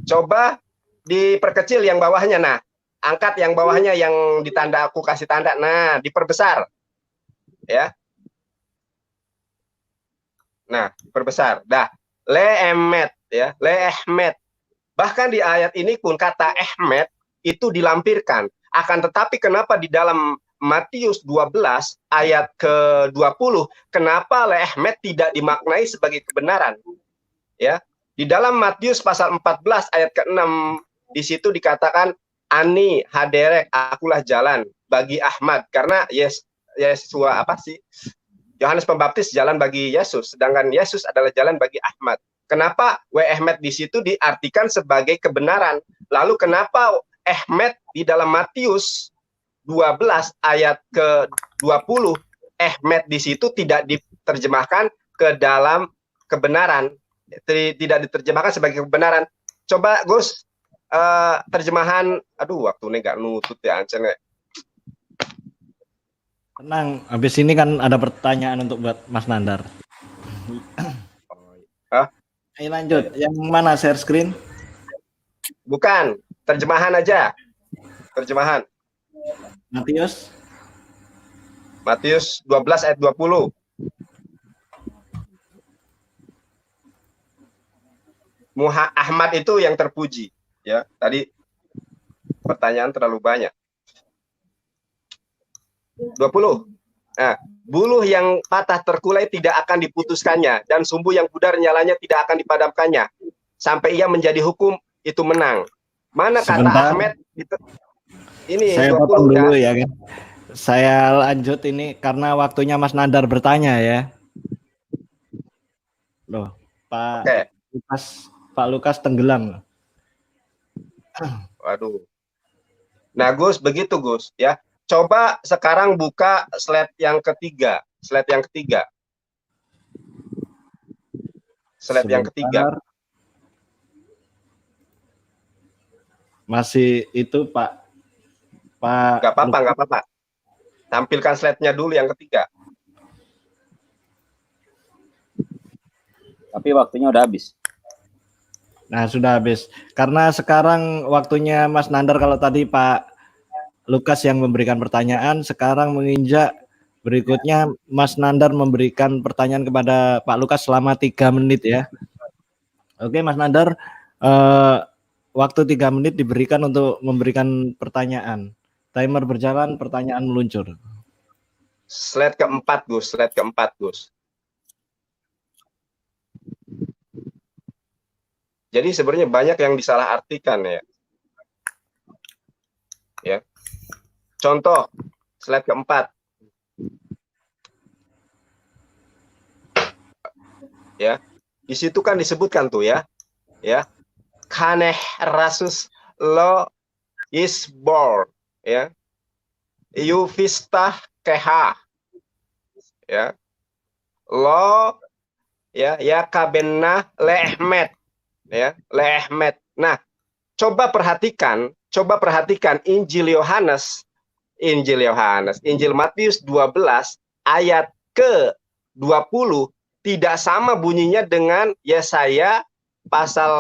Coba diperkecil yang bawahnya. Nah, angkat yang bawahnya yang ditanda, aku kasih tanda. Nah, diperbesar. Ya. Nah, diperbesar. Dah. Le'emet, ya, Le'ehmet. Bahkan di ayat ini pun kata Ahmed itu dilampirkan. Akan tetapi kenapa di dalam Matius 12 ayat ke-20, kenapa Le'ehmet tidak dimaknai sebagai kebenaran? Ya, di dalam Matius pasal 14 ayat ke-6, di situ dikatakan Ani haderek, akulah jalan bagi Ahmad, karena Yesus apa sih? Yohanes Pembaptis jalan bagi Yesus, sedangkan Yesus adalah jalan bagi Ahmad. Kenapa Ahmed di situ diartikan sebagai kebenaran? Lalu kenapa Ahmed di dalam Matius 12 ayat ke-20, Ahmed di situ tidak diterjemahkan ke dalam kebenaran, tidak diterjemahkan sebagai kebenaran? Coba Gus, terjemahan, aduh waktu ini nggak nutut ya, Ancen. Tenang, habis ini kan ada pertanyaan untuk buat Mas Nandar. Ayo lanjut, yang mana share screen? Bukan, terjemahan aja. Terjemahan. Matius 12 ayat 20. Ahmad itu yang terpuji, ya. Tadi pertanyaan terlalu banyak. 20. Nah, buluh yang patah terkulai tidak akan diputuskannya, dan sumbu yang pudar nyalanya tidak akan dipadamkannya, sampai ia menjadi hukum, itu menang. Mana Sebentar. kata Ahmed itu? Ini saya 20 potong dulu kan? ya kan. Saya lanjut ini karena waktunya Mas Nandar bertanya ya. Loh, Pak Lukas tenggelam. Waduh. Nah, Gus, begitu Gus, ya. Coba sekarang buka slide yang ketiga. Slide yang ketiga. Slide yang ketiga. Sebentar. Masih itu Pak. Nggak apa-apa, nggak apa-apa. Tampilkan slide-nya dulu yang ketiga. Tapi waktunya udah habis. Nah, sudah habis. Karena sekarang waktunya Mas Nandar, kalau tadi Pak Lukas yang memberikan pertanyaan, sekarang menginjak berikutnya Mas Nandar memberikan pertanyaan kepada Pak Lukas selama 3 menit ya. Oke Mas Nandar, waktu 3 menit diberikan untuk memberikan pertanyaan. Timer berjalan, pertanyaan meluncur. Slide keempat, Gus. Slide keempat, Gus. Jadi sebenarnya banyak yang disalahartikan ya. Ya. Contoh, slide keempat. Ya. Di situ kan disebutkan tuh ya. Ya. Kaneh rasus lo is born, ya. Yufistah keha. Ya. Lo ya kabenna lehmet, ya, lehmet. Nah, coba perhatikan Injil Matius 12 ayat ke 20 tidak sama bunyinya dengan Yesaya pasal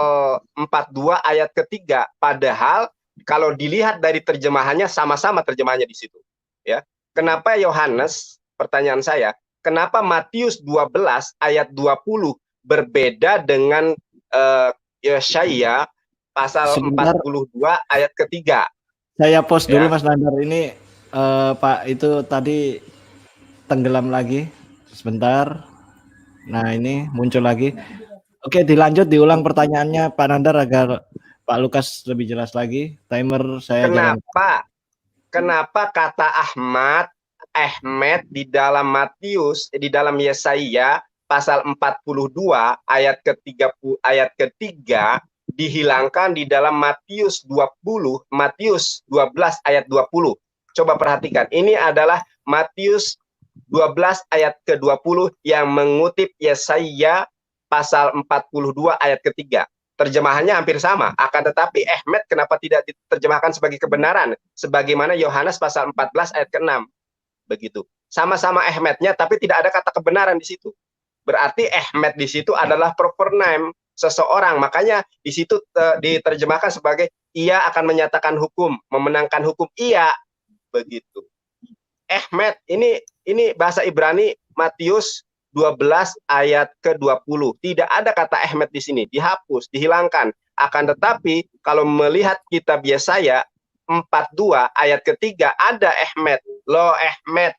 42 ayat ketiga. Padahal kalau dilihat dari terjemahannya sama-sama terjemahannya di situ, ya. Kenapa Yohanes, pertanyaan saya, kenapa Matius 12 ayat 20 berbeda dengan Yesaya pasal 42 ayat ketiga? Saya post dulu Ya. Mas Nandar, ini Pak itu tadi tenggelam lagi sebentar. Nah, ini muncul lagi. Oke, dilanjut, diulang pertanyaannya Pak Nandar agar Pak Lukas lebih jelas lagi. Timer saya jalankan. Kenapa kata Ahmad di dalam Matius, di dalam Yesaya pasal 42 ayat ketiga dihilangkan di dalam Matius 12 ayat 20. Coba perhatikan, ini adalah Matius 12 ayat ke-20 yang mengutip Yesaya pasal 42 ayat ketiga. Terjemahannya hampir sama, akan tetapi Ahmed kenapa tidak diterjemahkan sebagai kebenaran sebagaimana Yohanes pasal 14 ayat ke-6. Begitu. Sama-sama Ahmednya tapi tidak ada kata kebenaran di situ. Berarti Ahmed di situ adalah proper name seseorang. Makanya di situ diterjemahkan sebagai ia akan menyatakan hukum, memenangkan hukum. Ia begitu. Ahmed ini bahasa Ibrani Matius 12 ayat ke-20. Tidak ada kata Ahmed di sini, dihapus, dihilangkan. Akan tetapi kalau melihat kitab Yesaya 42 ayat ketiga ada Ahmed, lo Ahmed.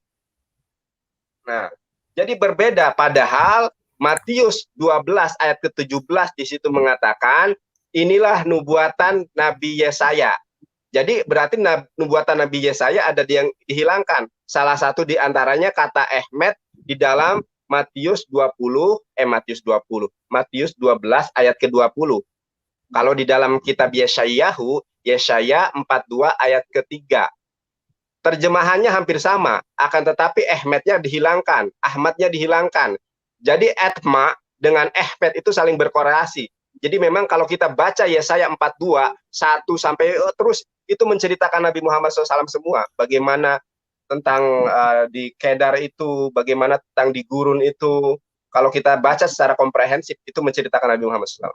Nah, jadi berbeda, padahal Matius 12 ayat ke-17 di situ mengatakan inilah nubuatan Nabi Yesaya. Jadi berarti nubuatan Nabi Yesaya ada yang dihilangkan. Salah satu di antaranya kata Ahmed di dalam Matius 12 ayat ke-20. Kalau di dalam kitab Yesaya 42 ayat ketiga. Terjemahannya hampir sama, akan tetapi Ahmednya dihilangkan. Jadi Atma dengan Ahmed itu saling berkorelasi. Jadi memang kalau kita baca Yesaya 42 1 sampai terus itu menceritakan Nabi Muhammad SAW semua. Bagaimana tentang di Kedar itu, bagaimana tentang di gurun itu. Kalau kita baca secara komprehensif itu menceritakan Nabi Muhammad SAW.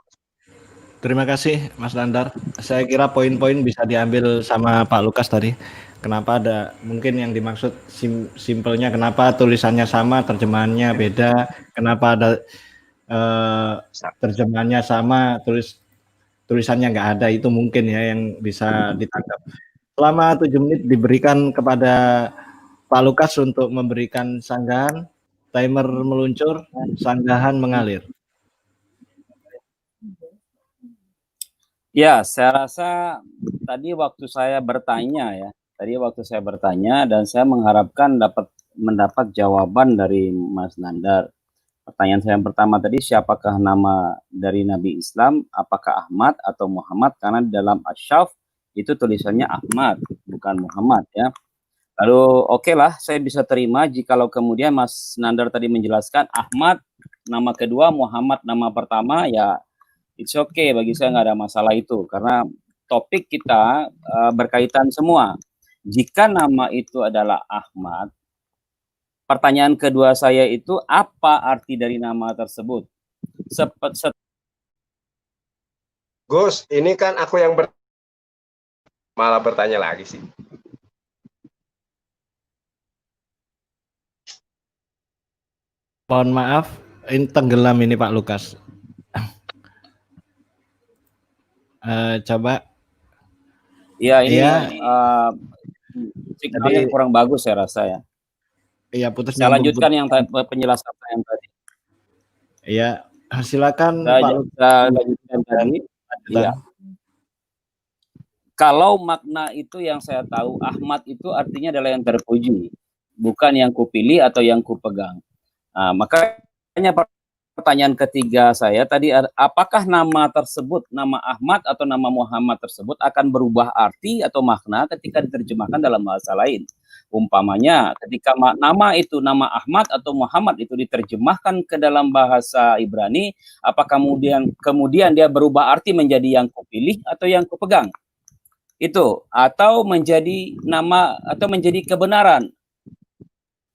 Terima kasih Mas Nandar. Saya kira poin-poin bisa diambil sama Pak Lukas tadi. Kenapa ada mungkin yang dimaksud simpelnya, kenapa tulisannya sama, terjemahannya beda, kenapa ada terjemahannya sama, tulisannya nggak ada, itu mungkin ya yang bisa ditangkap. Selama 7 menit diberikan kepada Pak Lukas untuk memberikan sanggahan. Timer meluncur, sanggahan mengalir. Ya, saya rasa tadi waktu saya bertanya dan saya mengharapkan mendapat jawaban dari Mas Nandar. Pertanyaan saya yang pertama tadi, siapakah nama dari Nabi Islam? Apakah Ahmad atau Muhammad? Karena di dalam Asyaf itu tulisannya Ahmad, bukan Muhammad ya. Lalu oke lah, saya bisa terima jikalau kemudian Mas Nandar tadi menjelaskan Ahmad nama kedua, Muhammad nama pertama, ya it's okay, bagi saya nggak ada masalah itu, karena topik kita berkaitan semua. Jika nama itu adalah Ahmad, pertanyaan kedua saya itu apa arti dari nama tersebut? Gus, ini kan aku yang malah bertanya lagi sih. Mohon maaf, ini tenggelam ini Pak Lukas. Coba. Ya ini Ya, signalnya kurang bagus saya rasa ya. Iya, putus. Saya lanjutkan yang penjelasan saya yang tadi. Iya, silakan Pak. Saya lanjutkan tadi. Iya. Kalau makna itu yang saya tahu, Ahmad itu artinya adalah yang terpuji, bukan yang kupilih atau yang kupegang. Nah, makanya pertanyaan ketiga saya tadi, apakah nama tersebut, nama Ahmad atau nama Muhammad tersebut akan berubah arti atau makna ketika diterjemahkan dalam bahasa lain? Umpamanya ketika nama itu, nama Ahmad atau Muhammad itu diterjemahkan ke dalam bahasa Ibrani, apakah kemudian dia berubah arti menjadi yang kupilih atau yang kupegang? Itu, atau menjadi nama atau menjadi kebenaran.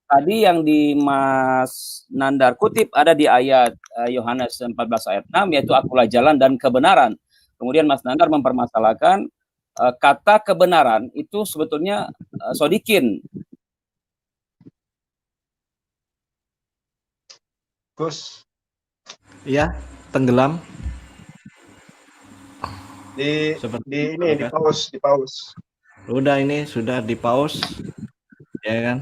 Tadi yang di Mas Nandar kutip ada di ayat Yohanes 14 ayat 6, yaitu akulah jalan dan kebenaran. Kemudian Mas Nandar mempermasalahkan kata kebenaran itu sebetulnya sodikin. Gus. Iya, tenggelam. Di pause. Udah, ini sudah di pause. Ya kan?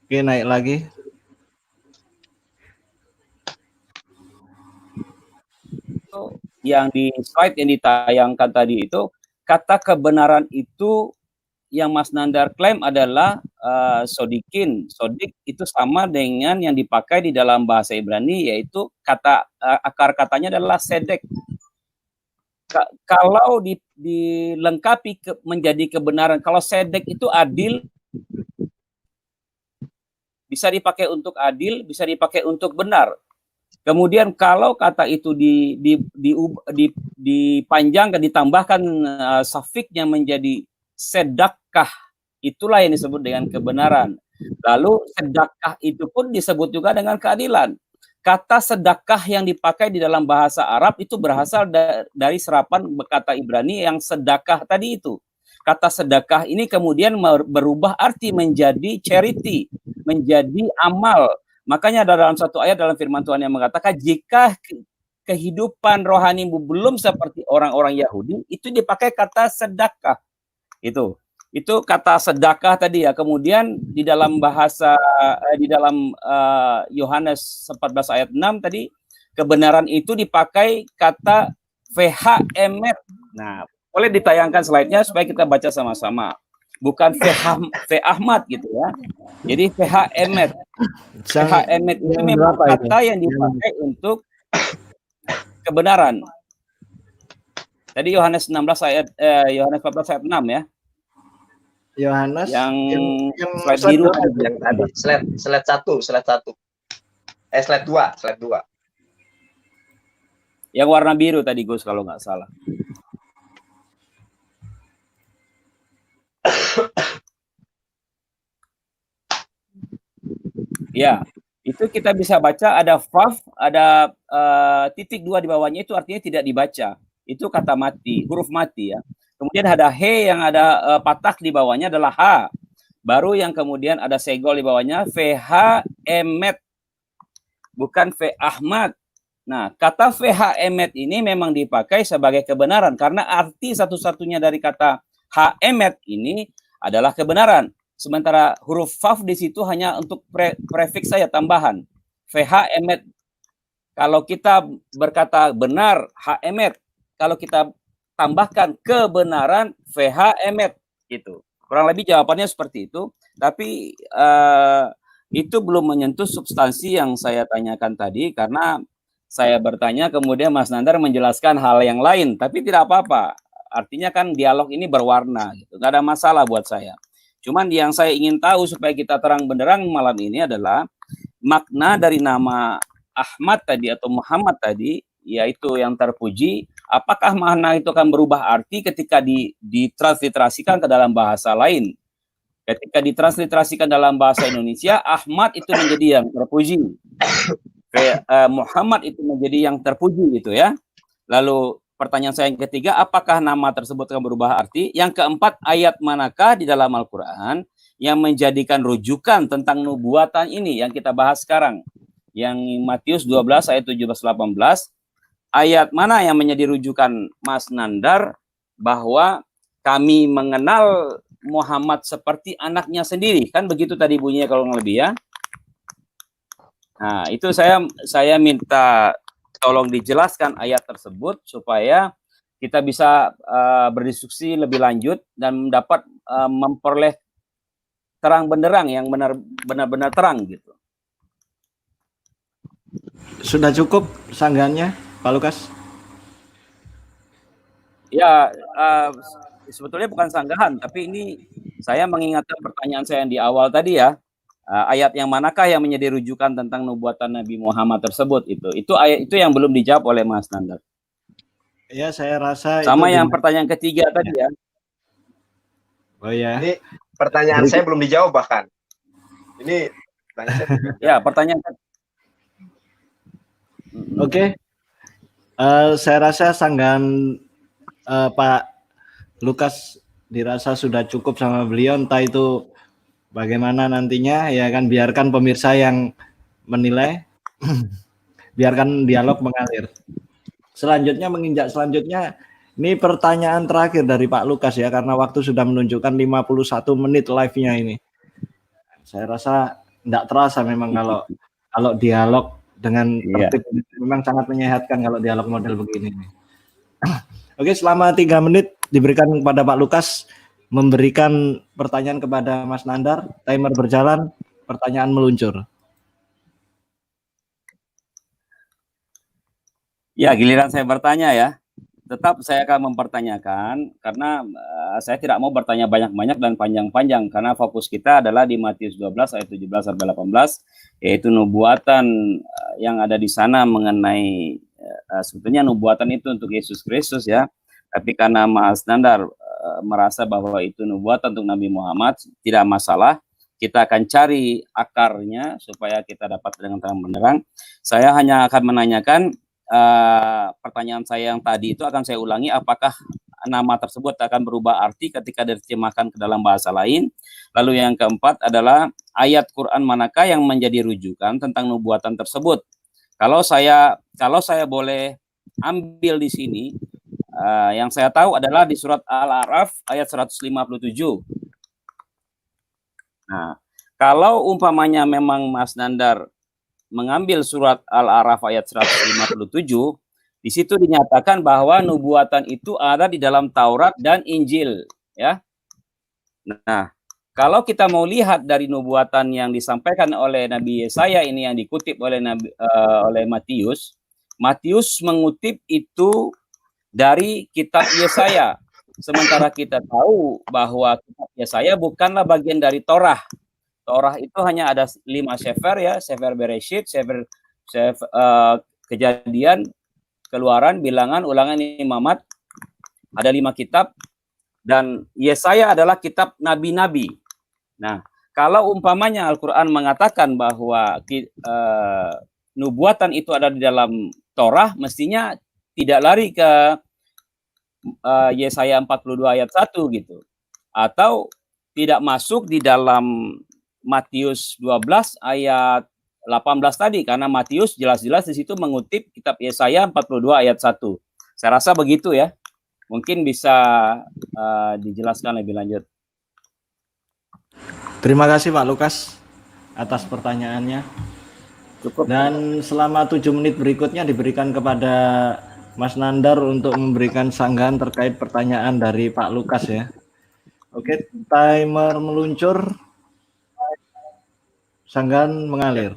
Oke, naik lagi. Yang di slide yang ditayangkan tadi itu, kata kebenaran itu yang Mas Nandar klaim adalah sodikin. Sodik itu sama dengan yang dipakai di dalam bahasa Ibrani, yaitu kata akar katanya adalah sedek. Kalau dilengkapi menjadi kebenaran, kalau sedek itu adil, bisa dipakai untuk adil, bisa dipakai untuk benar. Kemudian kalau kata itu dipanjangkan, ditambahkan safiknya menjadi sedekah, itulah yang disebut dengan kebenaran. Lalu sedekah itu pun disebut juga dengan keadilan. Kata sedekah yang dipakai di dalam bahasa Arab itu berasal dari serapan kata Ibrani yang sedekah tadi itu. Kata sedekah ini kemudian berubah arti menjadi charity, menjadi amal. Makanya dalam satu ayat dalam firman Tuhan yang mengatakan, jika kehidupan rohanimu belum seperti orang-orang Yahudi, itu dipakai kata sedekah. Itu kata sedekah tadi ya. Kemudian di dalam bahasa di dalam Yohanes 14 ayat 6 tadi, kebenaran itu dipakai kata VHMet. Nah, boleh ditayangkan slide-nya supaya kita baca sama-sama. Bukan Ahmad gitu ya. Jadi VHMet. VHMet itu memang kata yang dipakai untuk kebenaran. Tadi Yohanes 16 ayat Yohanes 14 ayat 6 ya. Yohanes yang slide biru yang tadi, slide 1. Slide 2. Yang warna biru tadi Gus kalau nggak salah. Ya, itu kita bisa baca ada faf, ada titik 2 di bawahnya, itu artinya tidak dibaca. Itu kata mati, huruf mati ya. Kemudian ada he yang ada patah di bawahnya adalah h. Baru yang kemudian ada segol di bawahnya VH emet. Bukan V Ahmad. Nah, kata VH emet ini memang dipakai sebagai kebenaran karena arti satu-satunya dari kata H emet ini adalah kebenaran. Sementara huruf faf di situ hanya untuk prefix saja, tambahan. VH emet. Kalau kita berkata benar, H emet. Kalau kita tambahkan kebenaran, VH emet. Gitu. Kurang lebih jawabannya seperti itu. Tapi itu belum menyentuh substansi yang saya tanyakan tadi, karena saya bertanya kemudian Mas Nandar menjelaskan hal yang lain. Tapi tidak apa-apa. Artinya kan dialog ini berwarna. Gitu. Nggak ada masalah buat saya. Cuman yang saya ingin tahu supaya kita terang benderang malam ini adalah makna dari nama Ahmad tadi atau Muhammad tadi, yaitu yang terpuji, apakah makna itu akan berubah arti ketika ditransliterasikan ke dalam bahasa lain? Ketika ditransliterasikan dalam bahasa Indonesia, Ahmad itu menjadi yang terpuji. Muhammad itu menjadi yang terpuji gitu ya. Lalu pertanyaan saya yang ketiga, apakah nama tersebut akan berubah arti? Yang keempat, ayat manakah di dalam Al-Quran yang menjadikan rujukan tentang nubuatan ini yang kita bahas sekarang? Yang Matius 12 ayat 17-18, ayat mana yang menjadi rujukan Mas Nandar bahwa kami mengenal Muhammad seperti anaknya sendiri? Kan begitu tadi bunyinya kalau lebih ya. Nah, itu saya minta tolong dijelaskan ayat tersebut supaya kita bisa berdiskusi lebih lanjut dan dapat memperoleh terang benderang yang benar-benar terang gitu. Sudah cukup sanggahannya, Pak Lukas? Ya, sebetulnya bukan sanggahan, tapi ini saya mengingatkan pertanyaan saya yang di awal tadi ya. Ayat yang manakah yang menjadi rujukan tentang nubuatan Nabi Muhammad tersebut itu ayat itu yang belum dijawab oleh Mas Nandar. Ya, saya rasa sama itu yang pertanyaan ketiga tadi ya. Oh ya. Ini pertanyaan saya belum dijawab bahkan. Ini ya pertanyaan. Oke. Saya rasa sanggahan Pak Lukas dirasa sudah cukup sama beliau, entah itu bagaimana nantinya, ya kan, biarkan pemirsa yang menilai. Biarkan dialog mengalir. Selanjutnya, menginjak selanjutnya, ini pertanyaan terakhir dari Pak Lukas ya, karena waktu sudah menunjukkan 51 menit live-nya ini. Saya rasa tidak terasa memang kalau dialog dengan tertib, memang sangat menyehatkan kalau dialog model begini. Oke, selama 3 menit diberikan kepada Pak Lukas memberikan pertanyaan kepada Mas Nandar. Timer berjalan, pertanyaan meluncur. Ya, giliran saya bertanya ya. Tetap saya akan mempertanyakan karena saya tidak mau bertanya banyak-banyak dan panjang-panjang karena fokus kita adalah di Matius 12 ayat 17 sampai 18, yaitu nubuatan yang ada di sana mengenai sebetulnya nubuatan itu untuk Yesus Kristus ya. Tapi karena Mas Nandar merasa bahwa itu nubuatan untuk Nabi Muhammad, tidak masalah. Kita akan cari akarnya supaya kita dapat dengan terang benderang. Saya hanya akan menanyakan pertanyaan saya yang tadi itu akan saya ulangi, apakah nama tersebut akan berubah arti ketika diterjemahkan ke dalam bahasa lain. Lalu yang keempat adalah ayat Quran manakah yang menjadi rujukan tentang nubuatan tersebut. Kalau saya boleh ambil di sini, yang saya tahu adalah di surat Al-A'raf ayat 157. Nah, kalau umpamanya memang Mas Nandar mengambil surat Al-A'raf ayat 157, di situ dinyatakan bahwa nubuatan itu ada di dalam Taurat dan Injil, ya. Nah, kalau kita mau lihat dari nubuatan yang disampaikan oleh Nabi Yesaya ini yang dikutip oleh oleh Matius mengutip itu dari kitab Yesaya. Sementara kita tahu bahwa kitab Yesaya bukanlah bagian dari Torah. Torah itu hanya ada 5 sefer ya, sefer Bereshit, sefer Kejadian, Keluaran, Bilangan, Ulangan, Imamat. Ada 5 kitab dan Yesaya adalah kitab nabi-nabi. Nah, kalau umpamanya Al-Qur'an mengatakan bahwa nubuatan itu ada di dalam Torah, mestinya tidak lari ke Yesaya 42 ayat 1 gitu. Atau tidak masuk di dalam Matius 12 ayat 18 tadi, karena Matius jelas-jelas di situ mengutip kitab Yesaya 42 ayat 1. Saya rasa begitu ya. Mungkin bisa dijelaskan lebih lanjut. Terima kasih Pak Lukas atas pertanyaannya. Cukup. Dan selama 7 menit berikutnya diberikan kepada Mas Nandar untuk memberikan sanggahan terkait pertanyaan dari Pak Lukas ya. Oke, timer meluncur. Sanggahan mengalir.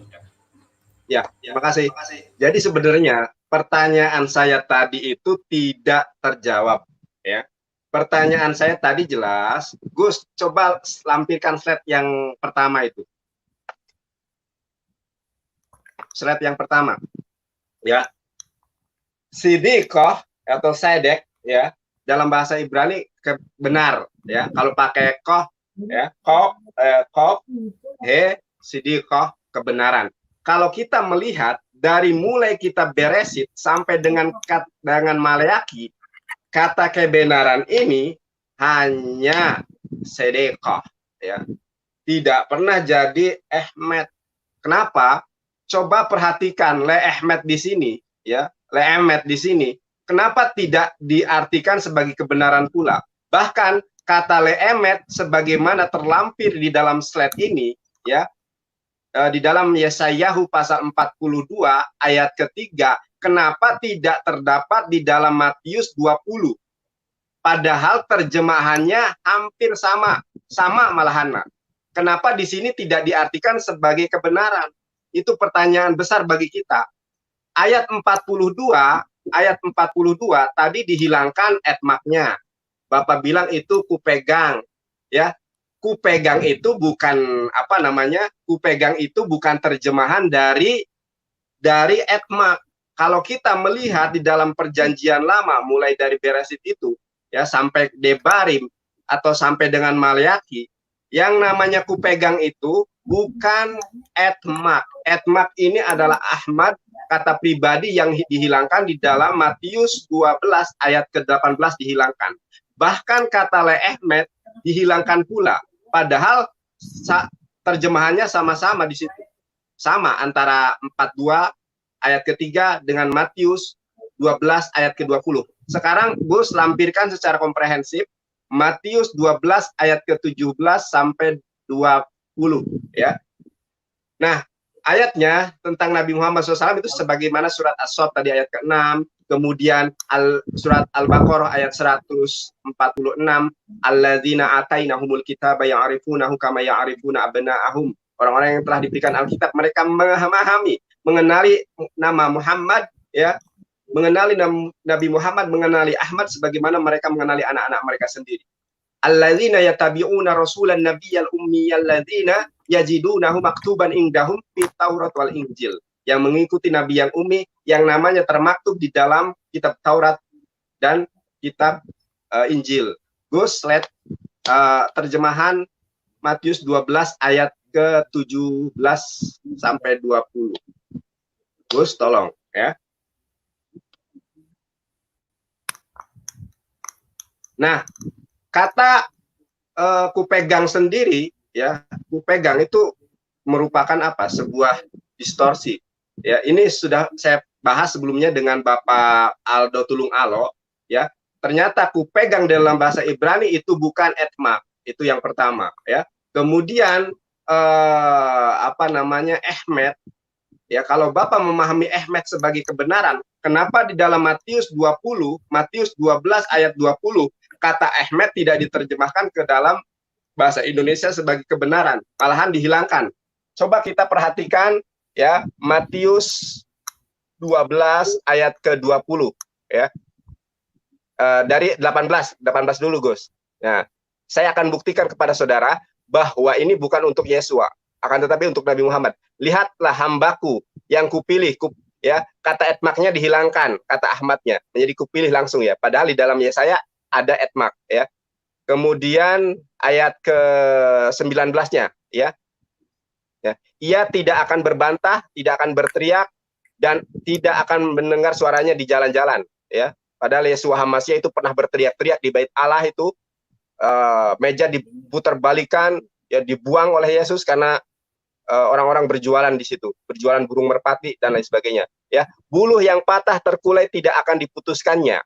Ya, terima kasih. Jadi sebenarnya pertanyaan saya tadi itu tidak terjawab, ya. pertanyaan saya tadi jelas. Gus, coba lampirkan slide yang pertama itu. Slide yang pertama. Ya. Sidiqah atau sadek ya, dalam bahasa Ibrani benar ya. Kalau pakai koh ya, kof he sidiqah kebenaran. Kalau kita melihat dari mulai kita beresit sampai dengan Maleaki, kata kebenaran ini hanya sedekah ya. Tidak pernah jadi Ahmed. Kenapa? Coba perhatikan le Ahmed di sini ya, le Ahmed di sini. Kenapa tidak diartikan sebagai kebenaran pula? Bahkan kata le Ahmed sebagaimana terlampir di dalam slide ini ya, di dalam Yesayahu pasal 42 ayat ketiga, kenapa tidak terdapat di dalam Matius 20? Padahal terjemahannya hampir sama malahan. Kenapa di sini tidak diartikan sebagai kebenaran? Itu pertanyaan besar bagi kita. Ayat 42 tadi dihilangkan etmaknya. Bapak bilang itu kupegang ya. Kupegang itu bukan apa namanya? Kupegang itu bukan terjemahan dari etmak. Kalau kita melihat di dalam perjanjian lama mulai dari Beresit itu ya sampai Debarim atau sampai dengan Maleaki, yang namanya kupegang itu bukan etmak. Etmak ini adalah Ahmad, kata pribadi yang dihilangkan di dalam Matius 12 ayat ke-18 dihilangkan. Bahkan kata le Ahmed dihilangkan pula. Padahal terjemahannya sama-sama di situ. Sama antara 42 ayat ketiga dengan Matius 12 ayat ke-20. Sekarang Gus lampirkan secara komprehensif Matius 12 ayat ke-17 sampai 20 ya. Nah, ayatnya tentang Nabi Muhammad SAW itu sebagaimana surat As-Saff tadi ayat ke-6, kemudian surat Al-Baqarah ayat 146, alladzina atainahumul kitaba ya'rifunahu kama ya'rifuna abna'ahum. Orang-orang yang telah diberikan Alkitab, mereka memahami, mengenali nama Muhammad ya, mengenali Nabi Muhammad, mengenali Ahmad sebagaimana mereka mengenali anak-anak mereka sendiri. Alladzina yatabi'una rasulan nabiyyal ummiyal ladzina yajidunahu maktuban indahum fit Taurat wal Injil, yang mengikuti nabi yang ummi yang namanya termaktub di dalam kitab Taurat dan kitab Injil. Gus, slide terjemahan Matius 12 ayat ke-17 sampai 20. Gus, tolong ya. Nah, kata kupegang sendiri ya, kupegang itu merupakan apa? Sebuah distorsi. Ya, ini sudah saya bahas sebelumnya dengan Bapak Aldo Tulung Alo ya. Ternyata kupegang dalam bahasa Ibrani itu bukan etmak. Itu yang pertama ya. Kemudian apa namanya? Ahmed ya, kalau Bapak memahami Ahmed sebagai kebenaran, kenapa di dalam Matius 12 ayat 20 kata Ahmed tidak diterjemahkan ke dalam bahasa Indonesia sebagai kebenaran, malahan dihilangkan. Coba kita perhatikan ya, Matius 12 ayat ke-20 ya. Dari 18 dulu Gus. Nah, saya akan buktikan kepada saudara bahwa ini bukan untuk Yesua, akan tetapi untuk Nabi Muhammad. Lihatlah hambaku yang kupilih, ya, kata etmaknya dihilangkan, kata Ahmadnya menjadi kupilih langsung ya. Padahal di dalam Yesaya ada etmak ya. Kemudian ayat ke-19-nya ya. Ia tidak akan berbantah, tidak akan berteriak, dan tidak akan mendengar suaranya di jalan-jalan ya. Padahal Yesua Hamasya itu pernah berteriak-teriak di Bait Allah itu, meja diputar balikan ya, dibuang oleh Yesus karena orang-orang berjualan di situ, berjualan burung merpati dan lain sebagainya ya. Buluh yang patah terkulai tidak akan diputuskannya,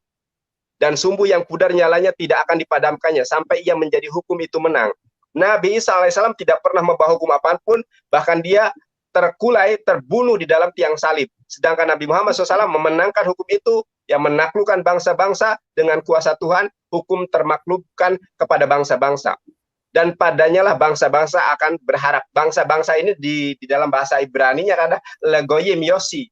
dan sumbu yang pudar nyalanya tidak akan dipadamkannya sampai ia menjadi hukum itu menang. Nabi Isa alaihissalam tidak pernah membawa hukum apapun, bahkan dia terkulai, terbunuh di dalam tiang salib. Sedangkan Nabi Muhammad SAW memenangkan hukum itu, yang menaklukkan bangsa-bangsa dengan kuasa Tuhan, hukum termaklubkan kepada bangsa-bangsa. Dan padanya lah bangsa-bangsa akan berharap. Bangsa-bangsa ini di dalam bahasa Ibrani-nya ada legoyim yosi,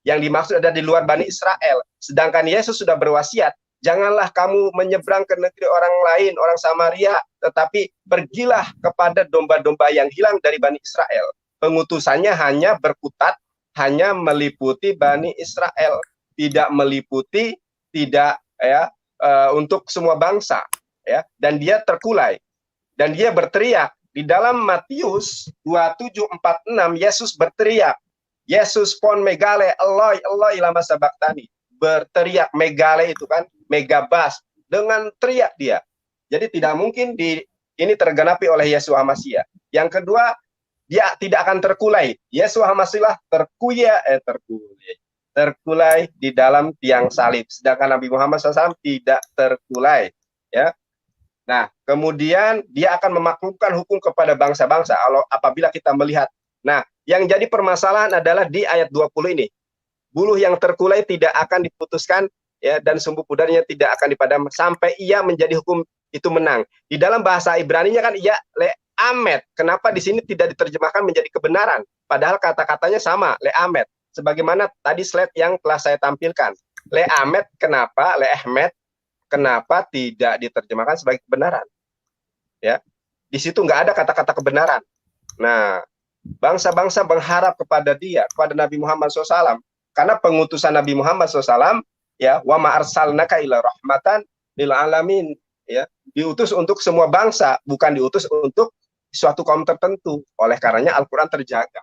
yang dimaksud ada di luar Bani Israel. Sedangkan Yesus sudah berwasiat, Janganlah kamu menyeberang ke negeri orang lain, orang Samaria, tetapi pergilah kepada domba-domba yang hilang dari Bani Israel. Pengutusannya hanya berkutat, hanya meliputi Bani Israel, tidak meliputi, tidak ya untuk semua bangsa, ya. Dan dia terkulai, dan dia berteriak di dalam Matius 27:46. Yesus berteriak, Yesus pon megale, Eloi, Eloi lama sabaktani. Berteriak, megale itu kan megabas, dengan teriak dia. Jadi tidak mungkin ini tergenapi oleh Yeshua Mashiach. Yang kedua, dia tidak akan terkulai. Yeshua Mashiach terkulai di dalam tiang salib, sedangkan Nabi Muhammad SAW tidak terkulai, ya. Nah, kemudian dia akan memaklumkan hukum kepada bangsa-bangsa apabila kita melihat. Nah, yang jadi permasalahan adalah di ayat 20 ini. Buluh yang terkulai tidak akan diputuskan, ya, dan sumbu pudarnya tidak akan dipadam sampai ia menjadi hukum itu menang. Di dalam bahasa Ibrani-nya kan ia le'amet. Kenapa di sini tidak diterjemahkan menjadi kebenaran? Padahal kata-katanya sama, le'amet. Sebagaimana tadi slide yang telah saya tampilkan. Le'amet, kenapa? Le'ehmet, kenapa tidak diterjemahkan sebagai kebenaran? Ya, di situ nggak ada kata-kata kebenaran. Nah, bangsa-bangsa berharap kepada dia, kepada Nabi Muhammad SAW, karena pengutusan Nabi Muhammad SAW, ya, wa ma arsalnaka illa rahmatan lil alamin, ya, diutus untuk semua bangsa, bukan diutus untuk suatu kaum tertentu. Oleh karenanya Al-Quran terjaga,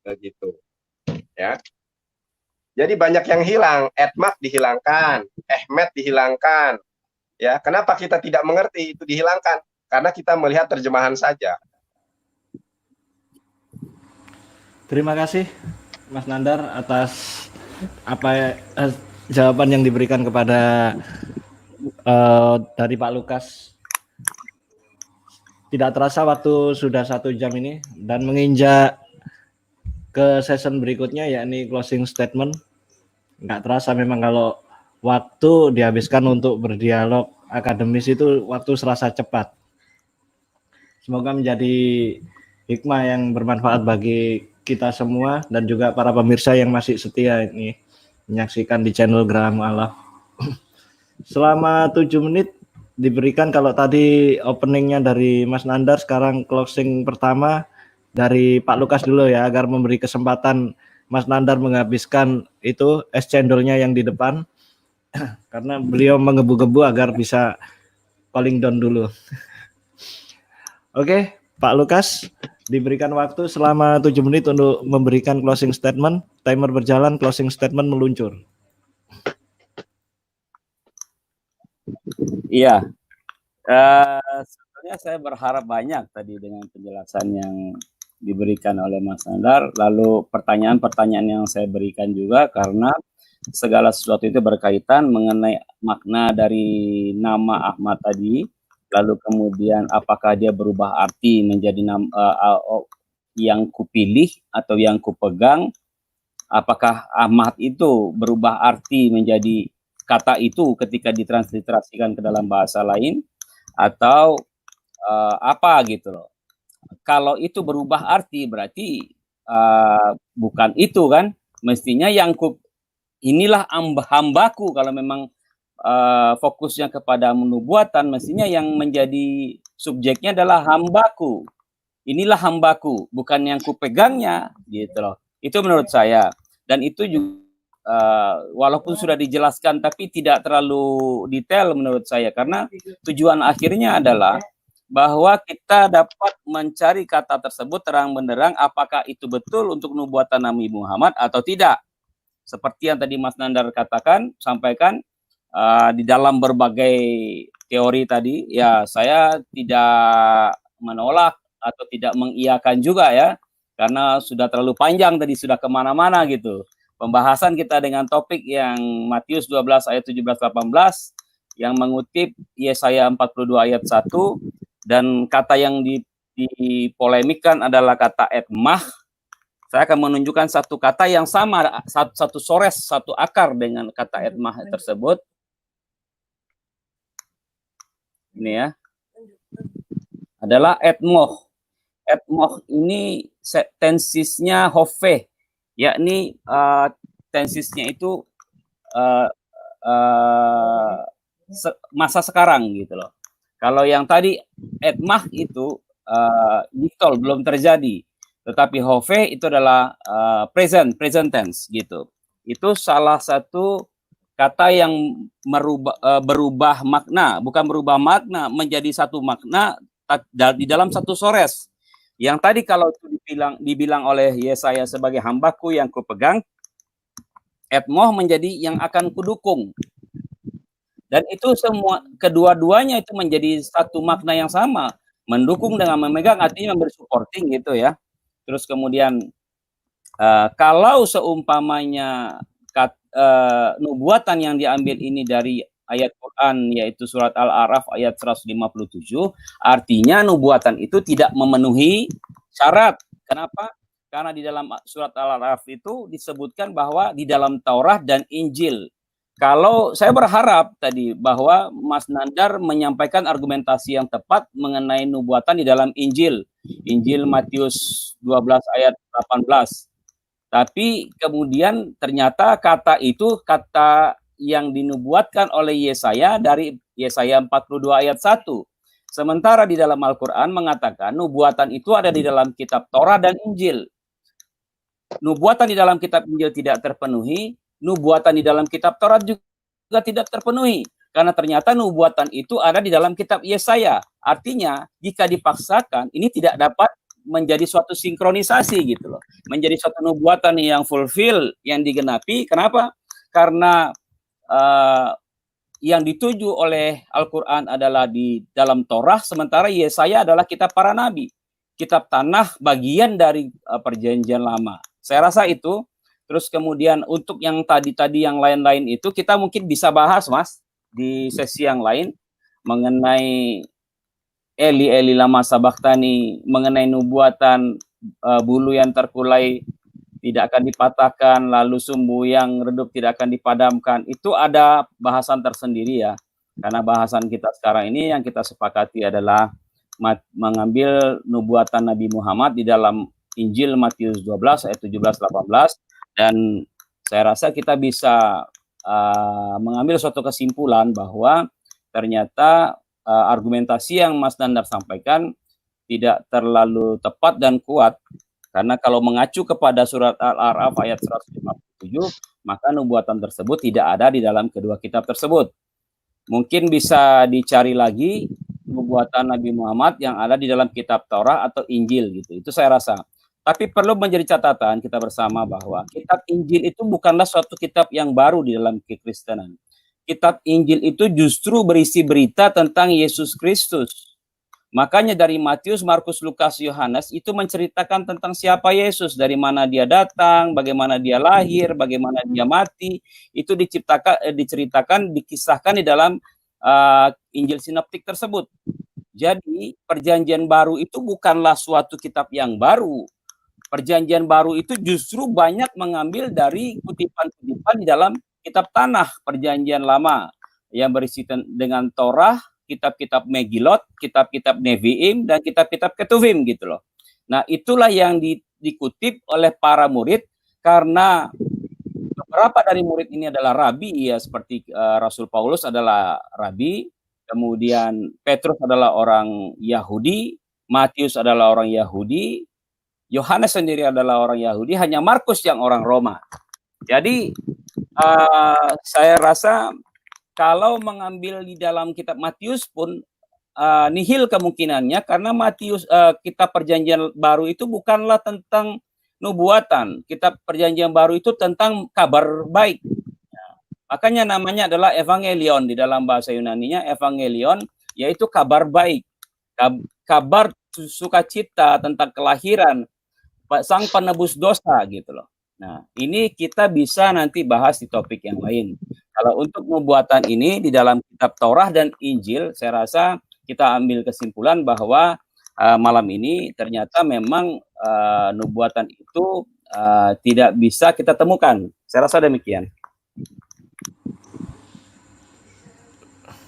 begitu, ya. Jadi banyak yang hilang, etmak dihilangkan, ehmet dihilangkan, ya. Kenapa kita tidak mengerti itu dihilangkan? Karena kita melihat terjemahan saja. Terima kasih Mas Nandar atas jawaban yang diberikan kepada dari Pak Lukas. Tidak terasa waktu sudah 1 jam ini, dan menginjak ke session berikutnya, yakni closing statement. Nggak terasa memang kalau waktu dihabiskan untuk berdialog akademis itu waktu serasa cepat. Semoga menjadi hikmah yang bermanfaat bagi kita semua dan juga para pemirsa yang masih setia ini menyaksikan di channel Geraha Mu'alaf. Selama 7 menit diberikan, kalau tadi openingnya dari Mas Nandar, sekarang closing pertama dari Pak Lukas dulu ya, agar memberi kesempatan Mas Nandar menghabiskan itu es cendolnya yang di depan karena beliau menggebu-gebu agar bisa calling down dulu. Oke, Pak Lukas, diberikan waktu selama 7 menit untuk memberikan closing statement. Timer berjalan, closing statement meluncur. Iya, sebetulnya saya berharap banyak tadi dengan penjelasan yang diberikan oleh Mas Nandar. Lalu pertanyaan-pertanyaan yang saya berikan juga, karena segala sesuatu itu berkaitan mengenai makna dari nama Ahmad tadi. Lalu kemudian apakah dia berubah arti menjadi yang kupilih atau yang kupegang? Apakah Ahmad itu berubah arti menjadi kata itu ketika ditransliterasikan ke dalam bahasa lain, atau apa gitu loh. Kalau itu berubah arti berarti bukan itu kan, mestinya yang inilah hambaku. Kalau memang fokusnya kepada menubuatan, mestinya yang menjadi subjeknya adalah hambaku. Inilah hambaku, bukan yang kupegangnya gitu loh. Itu menurut saya. Dan itu juga walaupun sudah dijelaskan tapi tidak terlalu detail menurut saya, karena tujuan akhirnya adalah bahwa kita dapat mencari kata tersebut terang benderang apakah itu betul untuk nubuatan Nabi Muhammad atau tidak. Seperti yang tadi Mas Nandar sampaikan di dalam berbagai teori tadi, ya saya tidak menolak atau tidak mengiyakan juga ya, karena sudah terlalu panjang tadi, sudah kemana-mana gitu. Pembahasan kita dengan topik yang Matius 12 ayat 17-18 yang mengutip Yesaya 42 ayat 1, dan kata yang dipolemikan adalah kata etmah. Saya akan menunjukkan satu kata yang sama, satu sores, satu akar dengan kata etmah tersebut. Ini ya, adalah etmoh. Etmoh ini tensisnya hove, yakni tensisnya itu masa sekarang gitu loh. Kalau yang tadi etmah itu diktol belum terjadi, tetapi hove itu adalah present tense gitu. Itu salah satu kata yang berubah makna, bukan berubah makna menjadi satu makna di dalam satu sores. Yang tadi kalau itu dibilang oleh Yesaya sebagai hambaku yang kupegang, etmoh menjadi yang akan kudukung. Dan itu semua, kedua-duanya itu menjadi satu makna yang sama. Mendukung dengan memegang artinya memberi supporting gitu ya. Terus kemudian kalau seumpamanya nubuatan yang diambil ini dari ayat Quran yaitu surat Al-A'raf ayat 157, artinya nubuatan itu tidak memenuhi syarat. Kenapa? Karena di dalam surat Al-A'raf itu disebutkan bahwa di dalam Taurat dan Injil. Kalau saya berharap tadi bahwa Mas Nandar menyampaikan argumentasi yang tepat mengenai nubuatan di dalam Injil. Injil Matius 12 ayat 18. Tapi kemudian ternyata kata itu kata yang dinubuatkan oleh Yesaya dari Yesaya 42 ayat 1. Sementara di dalam Al-Quran mengatakan nubuatan itu ada di dalam kitab Torah dan Injil. Nubuatan di dalam kitab Injil tidak terpenuhi, nubuatan di dalam kitab Taurat juga tidak terpenuhi. Karena ternyata nubuatan itu ada di dalam kitab Yesaya. Artinya, jika dipaksakan, ini tidak dapat menjadi suatu sinkronisasi gitu loh. Menjadi suatu nubuatan yang fulfill, yang digenapi. Kenapa? Karena yang dituju oleh Al-Quran adalah di dalam Torah, sementara Yesaya adalah kitab para nabi. Kitab tanah bagian dari perjanjian lama. Saya rasa itu. Terus kemudian untuk yang tadi yang lain-lain itu kita mungkin bisa bahas Mas di sesi yang lain mengenai Eli lama sabachthani, mengenai nubuatan bulu yang terkulai tidak akan dipatahkan, lalu sumbu yang redup tidak akan dipadamkan. Itu ada bahasan tersendiri ya. Karena bahasan kita sekarang ini yang kita sepakati adalah mengambil nubuatan Nabi Muhammad di dalam Injil Matius 12 ayat 17-18. Dan saya rasa kita bisa mengambil suatu kesimpulan bahwa ternyata argumentasi yang Mas Nandar sampaikan tidak terlalu tepat dan kuat. Karena kalau mengacu kepada surat Al-A'raf ayat 157, maka nubuatan tersebut tidak ada di dalam kedua kitab tersebut. Mungkin bisa dicari lagi nubuatan Nabi Muhammad yang ada di dalam kitab Taurat atau Injil gitu. Itu saya rasa. Tapi perlu menjadi catatan kita bersama bahwa kitab Injil itu bukanlah suatu kitab yang baru di dalam kekristenan. Kitab Injil itu justru berisi berita tentang Yesus Kristus. Makanya dari Matius, Markus, Lukas, Yohanes itu menceritakan tentang siapa Yesus, dari mana dia datang, bagaimana dia lahir, bagaimana dia mati. Itu diceritakan, dikisahkan di dalam Injil sinoptik tersebut. Jadi perjanjian baru itu bukanlah suatu kitab yang baru. Perjanjian baru itu justru banyak mengambil dari kutipan-kutipan di dalam kitab tanah perjanjian lama yang berisi dengan Torah, kitab-kitab Megilot, kitab-kitab Nevi'im, dan kitab-kitab Ketuvim gitu loh. Nah itulah yang dikutip oleh para murid karena beberapa dari murid ini adalah rabi ya, seperti Rasul Paulus adalah rabi, kemudian Petrus adalah orang Yahudi, Matius adalah orang Yahudi, Yohanes sendiri adalah orang Yahudi, hanya Markus yang orang Roma. Jadi saya rasa kalau mengambil di dalam kitab Matius pun nihil kemungkinannya, karena Matius kitab perjanjian baru itu bukanlah tentang nubuatan. Kitab perjanjian baru itu tentang kabar baik. Makanya namanya adalah evangelion, di dalam bahasa Yunaninya evangelion, yaitu kabar baik. Kabar sukacita tentang kelahiran sang penebus dosa gitu loh. Nah, ini kita bisa nanti bahas di topik yang lain. Kalau untuk nubuatan ini di dalam kitab Taurat dan Injil, saya rasa kita ambil kesimpulan bahwa malam ini ternyata memang nubuatan itu tidak bisa kita temukan. Saya rasa demikian.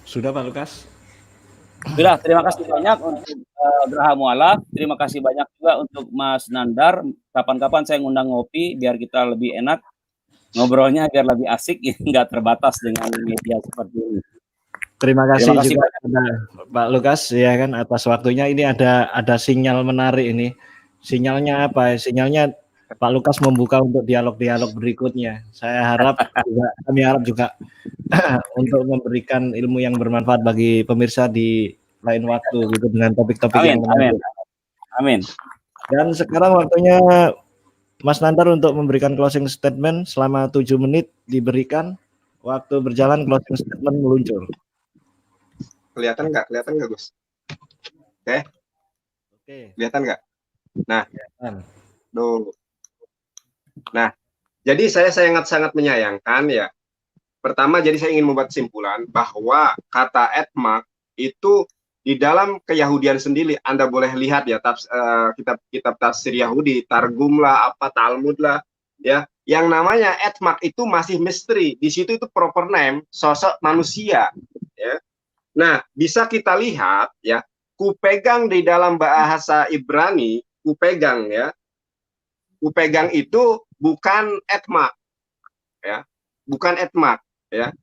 Sudah Pak Lukas? Sudah, terima kasih banyak untuk Geraha Mualaf. Terima kasih banyak juga untuk Mas Nandar. Kapan-kapan saya ngundang ngopi biar kita lebih enak ngobrolnya, biar lebih asik, nggak terbatas dengan media seperti ini. Terima kasih Terima kasih juga kepada Pak Lukas ya kan atas waktunya. Ini ada sinyal menarik ini. Sinyalnya apa? Sinyalnya Pak Lukas membuka untuk dialog-dialog berikutnya. Kami harap juga untuk memberikan ilmu yang bermanfaat bagi pemirsa di lain waktu gitu dengan topik-topik yang menarik. Amin. Dan sekarang waktunya Mas Nandar untuk memberikan closing statement selama 7 menit diberikan. Waktu berjalan closing statement meluncur. Kelihatan nggak, Gus? Oke. Kelihatan nggak? Nah, Nah, jadi saya sangat menyayangkan ya. Pertama, jadi saya ingin membuat kesimpulan bahwa kata etmak itu di dalam keyahudian sendiri, Anda boleh lihat ya kitab tafsir Yahudi, Targum lah, Talmud lah, ya. Yang namanya etmak itu masih misteri. Di situ itu proper name, sosok manusia, ya. Nah, bisa kita lihat ya, kupegang di dalam bahasa Ibrani, kupegang ya. Kupegang itu bukan etmak, ya, bukan etmak, ya.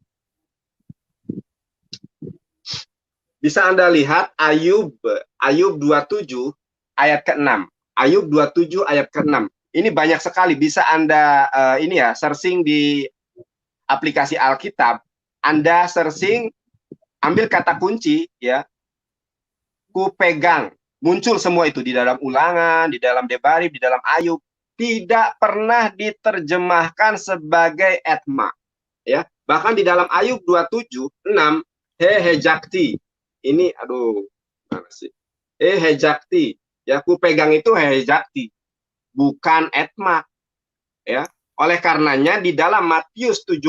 Bisa Anda lihat Ayub 27 ayat ke-6. Ayub 27 ayat ke-6. Ini banyak sekali, bisa Anda searching di aplikasi Alkitab. Anda searching, ambil kata kunci ya, kupegang, muncul semua itu di dalam Ulangan, di dalam Debarib, di dalam Ayub. Tidak pernah diterjemahkan sebagai etma, ya. Bahkan di dalam Ayub 27:6, hejakti. Ini mana sih? Hejakti. Ya, kupegang itu hejakti, bukan etma, ya. Oleh karenanya di dalam Matius 12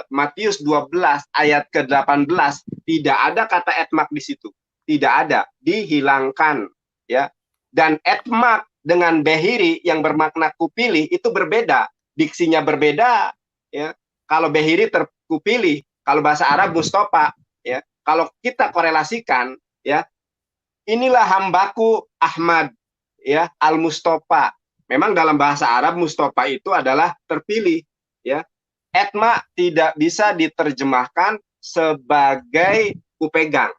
Matius 12 ayat ke-18 tidak ada kata etmak di situ. Tidak ada, dihilangkan, ya. Dan etmak dengan behiri yang bermakna kupilih itu berbeda, diksinya berbeda, ya. Kalau behiri terkupilih, kalau bahasa Arab Mustafa, ya. Kalau kita korelasikan, ya, inilah hambaku Ahmad, ya, al-Mustafa. Memang dalam bahasa Arab Mustafa itu adalah terpilih, ya. Etma tidak bisa diterjemahkan sebagai kupegang.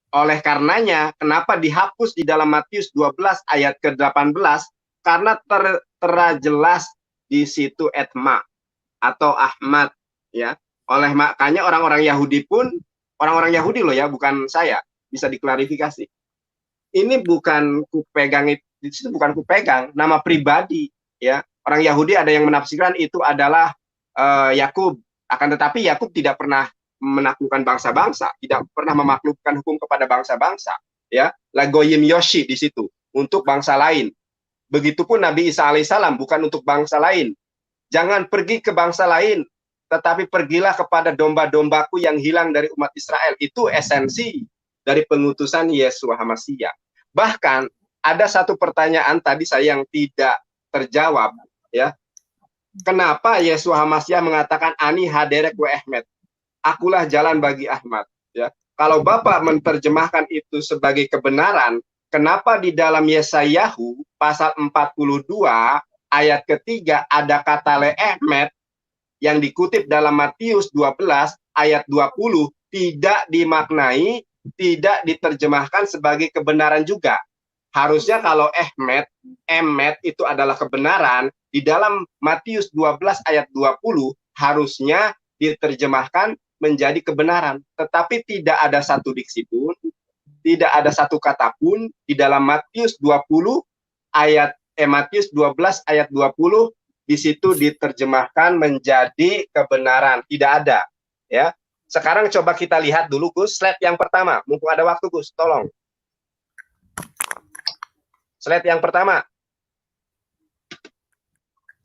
Oleh karenanya, kenapa dihapus di dalam Matius 12 ayat ke-18? Karena tertera jelas di situ etma atau Ahmad, ya. Oleh makanya orang-orang Yahudi pun, orang-orang Yahudi loh ya, bukan saya, bisa diklarifikasi. Ini bukan kupegang, di situ bukan kupegang, nama pribadi, ya. Orang Yahudi ada yang menafsirkan itu adalah Yakub, akan tetapi Yakub tidak pernah menaklukkan bangsa-bangsa, tidak pernah memaklukkan hukum kepada bangsa-bangsa, ya. Lagoyim Yoshi di situ untuk bangsa lain. Begitupun Nabi Isa alaihissalam bukan untuk bangsa lain. Jangan pergi ke bangsa lain, tetapi pergilah kepada domba-dombaku yang hilang dari umat Israel. Itu esensi dari pengutusan Yesus HaMashiach. Bahkan ada satu pertanyaan tadi saya yang tidak terjawab, ya. Kenapa Yesus HaMashiach mengatakan Ani haderek wa Ahmed? Akulah jalan bagi Ahmad, ya. Kalau Bapak menerjemahkan itu sebagai kebenaran, kenapa di dalam Yesayahu pasal 42 ayat ketiga ada kata le Ahmed yang dikutip dalam Matius 12 ayat 20 tidak dimaknai, tidak diterjemahkan sebagai kebenaran juga. Harusnya kalau Emet itu adalah kebenaran, di dalam Matius 12 ayat 20 harusnya diterjemahkan menjadi kebenaran. Tetapi tidak ada satu diksi pun, tidak ada satu kata pun di dalam Matius 12 ayat 20 di situ diterjemahkan menjadi kebenaran. Tidak ada, ya. Sekarang coba kita lihat dulu, Gus, slide yang pertama. Mumpung ada waktu, Gus, tolong. Slide yang pertama.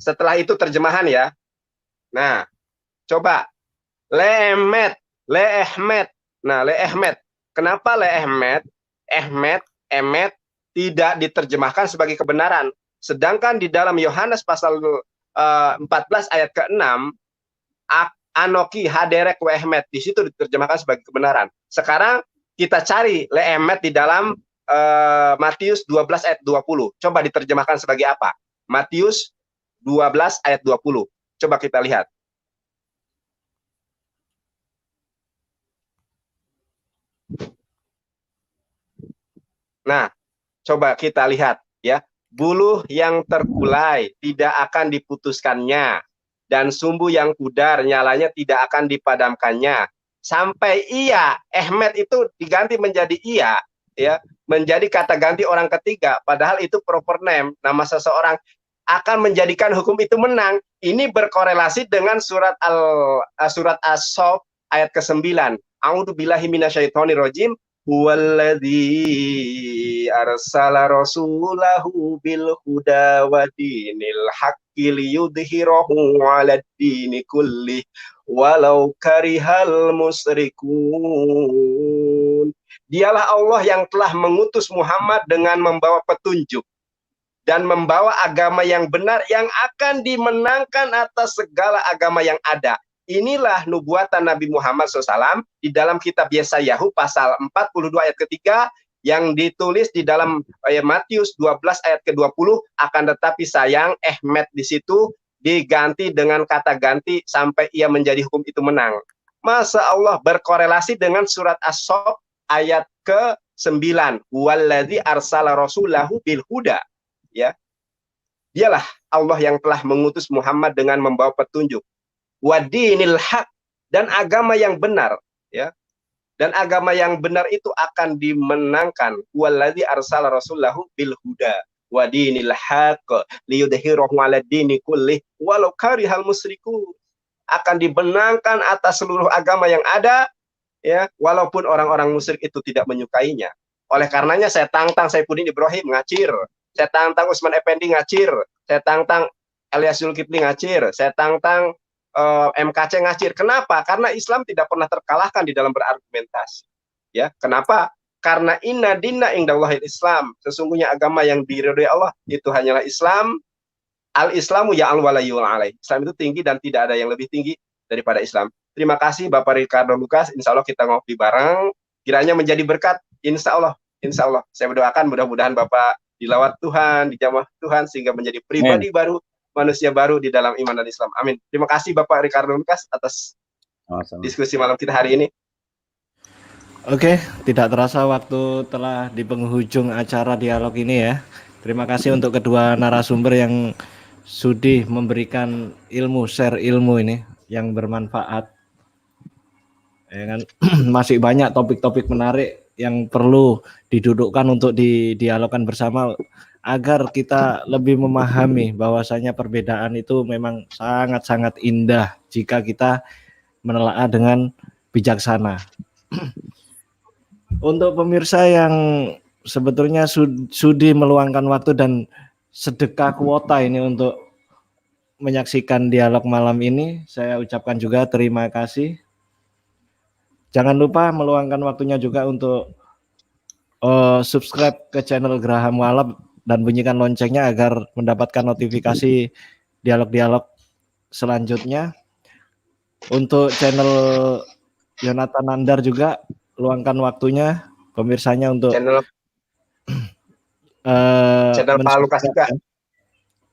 Setelah itu terjemahan ya. Nah, coba. Lemet, leehmet. Nah, leehmet. Kenapa leehmet? Emet tidak diterjemahkan sebagai kebenaran. Sedangkan di dalam Yohanes pasal 14 ayat ke-6, Anoki haderek wehmet, di situ diterjemahkan sebagai kebenaran. Sekarang kita cari leemet di dalam Matius 12 ayat 20. Coba diterjemahkan sebagai apa? Matius 12 ayat 20. Coba kita lihat. Nah, coba kita lihat ya. Buluh yang terkulai tidak akan diputuskannya, dan sumbu yang pudar nyalanya tidak akan dipadamkannya. Sampai ia, Ahmed itu diganti menjadi ia, ya, menjadi kata ganti orang ketiga, padahal itu proper name, nama seseorang, akan menjadikan hukum itu menang. Ini berkorelasi dengan surat As-Saff ayat ke-9. A'udzubillahi minasyaitonirrajim. Huwallazi arsala rasulahu bil huda wa dinil haqqi liyudhhirahu 'alad dini kulli walau karihal musyrikun. Dialah Allah yang telah mengutus Muhammad dengan membawa petunjuk dan membawa agama yang benar yang akan dimenangkan atas segala agama yang ada. Inilah nubuatan Nabi Muhammad SAW di dalam kitab Yesayahu pasal 42 ayat ketiga yang ditulis di dalam Matius 12 ayat ke-20. Akan tetapi sayang, Ahmed di situ diganti dengan kata ganti sampai ia menjadi hukum itu menang. Masa Allah berkorelasi dengan surat As-Saff ayat ke-9. Wallazi arsala rasulahu bil huda. Ya, dialah Allah yang telah mengutus Muhammad dengan membawa petunjuk, wadinil haq, dan agama yang benar, ya, dan agama yang benar itu akan dimenangkan. Wallazi arsala rasulahu bil huda wadinil haq liyudhhirahu 'alad dini kulli walau karihal musyrikun. Akan dimenangkan atas seluruh agama yang ada, ya, walaupun orang-orang musyrik itu tidak menyukainya. Oleh karenanya saya tantang Saifuddin Ibrahim ngacir, saya tantang Usman Effendi ngacir, saya tantang Ilyas Zulkifli ngacir, saya tantang MKC ngacir. Kenapa? Karena Islam tidak pernah terkalahkan di dalam berargumentasi. Ya, kenapa? Karena inna dinna indallahil Islam. Sesungguhnya agama yang diridhoi Allah itu hanyalah Islam. Al-Islamu ya'al wa la yu'la alaih. Islam itu tinggi dan tidak ada yang lebih tinggi daripada Islam. Terima kasih Bapak Ricardo Lucas. Insya Allah kita ngopi bareng. Kiranya menjadi berkat. Insya Allah. Insya Allah. Saya berdoakan mudah-mudahan Bapak dilawat Tuhan, dijamah Tuhan, sehingga menjadi pribadi baru, manusia baru di dalam iman dan Islam. Amin. Terima kasih Bapak Ricardo Lucas atas diskusi malam kita hari ini. Oke, tidak terasa waktu telah di penghujung acara dialog ini ya. Terima kasih untuk kedua narasumber yang sudi memberikan ilmu, share ilmu ini yang bermanfaat. Ya kan? Masih banyak topik-topik menarik yang perlu didudukkan untuk didialogkan bersama agar kita lebih memahami bahwasanya perbedaan itu memang sangat-sangat indah jika kita menelaah dengan bijaksana. Untuk pemirsa yang sebetulnya sudi meluangkan waktu dan sedekah kuota ini untuk menyaksikan dialog malam ini, saya ucapkan juga terima kasih. Jangan lupa meluangkan waktunya juga untuk subscribe ke channel Graham Walab dan bunyikan loncengnya agar mendapatkan notifikasi dialog-dialog selanjutnya. Untuk channel Yonatan Nandar juga luangkan waktunya pemirsanya untuk channel Pak Lukas juga.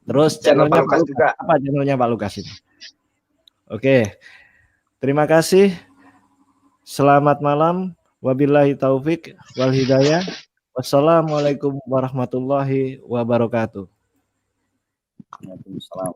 Terus channelnya Pak Lukas juga. Apa channelnya Pak Lukas ini? Oke. Terima kasih. Selamat malam. Wabillahi taufik wal hidayah. Wassalamualaikum warahmatullahi wabarakatuh. Waalaikumsalam.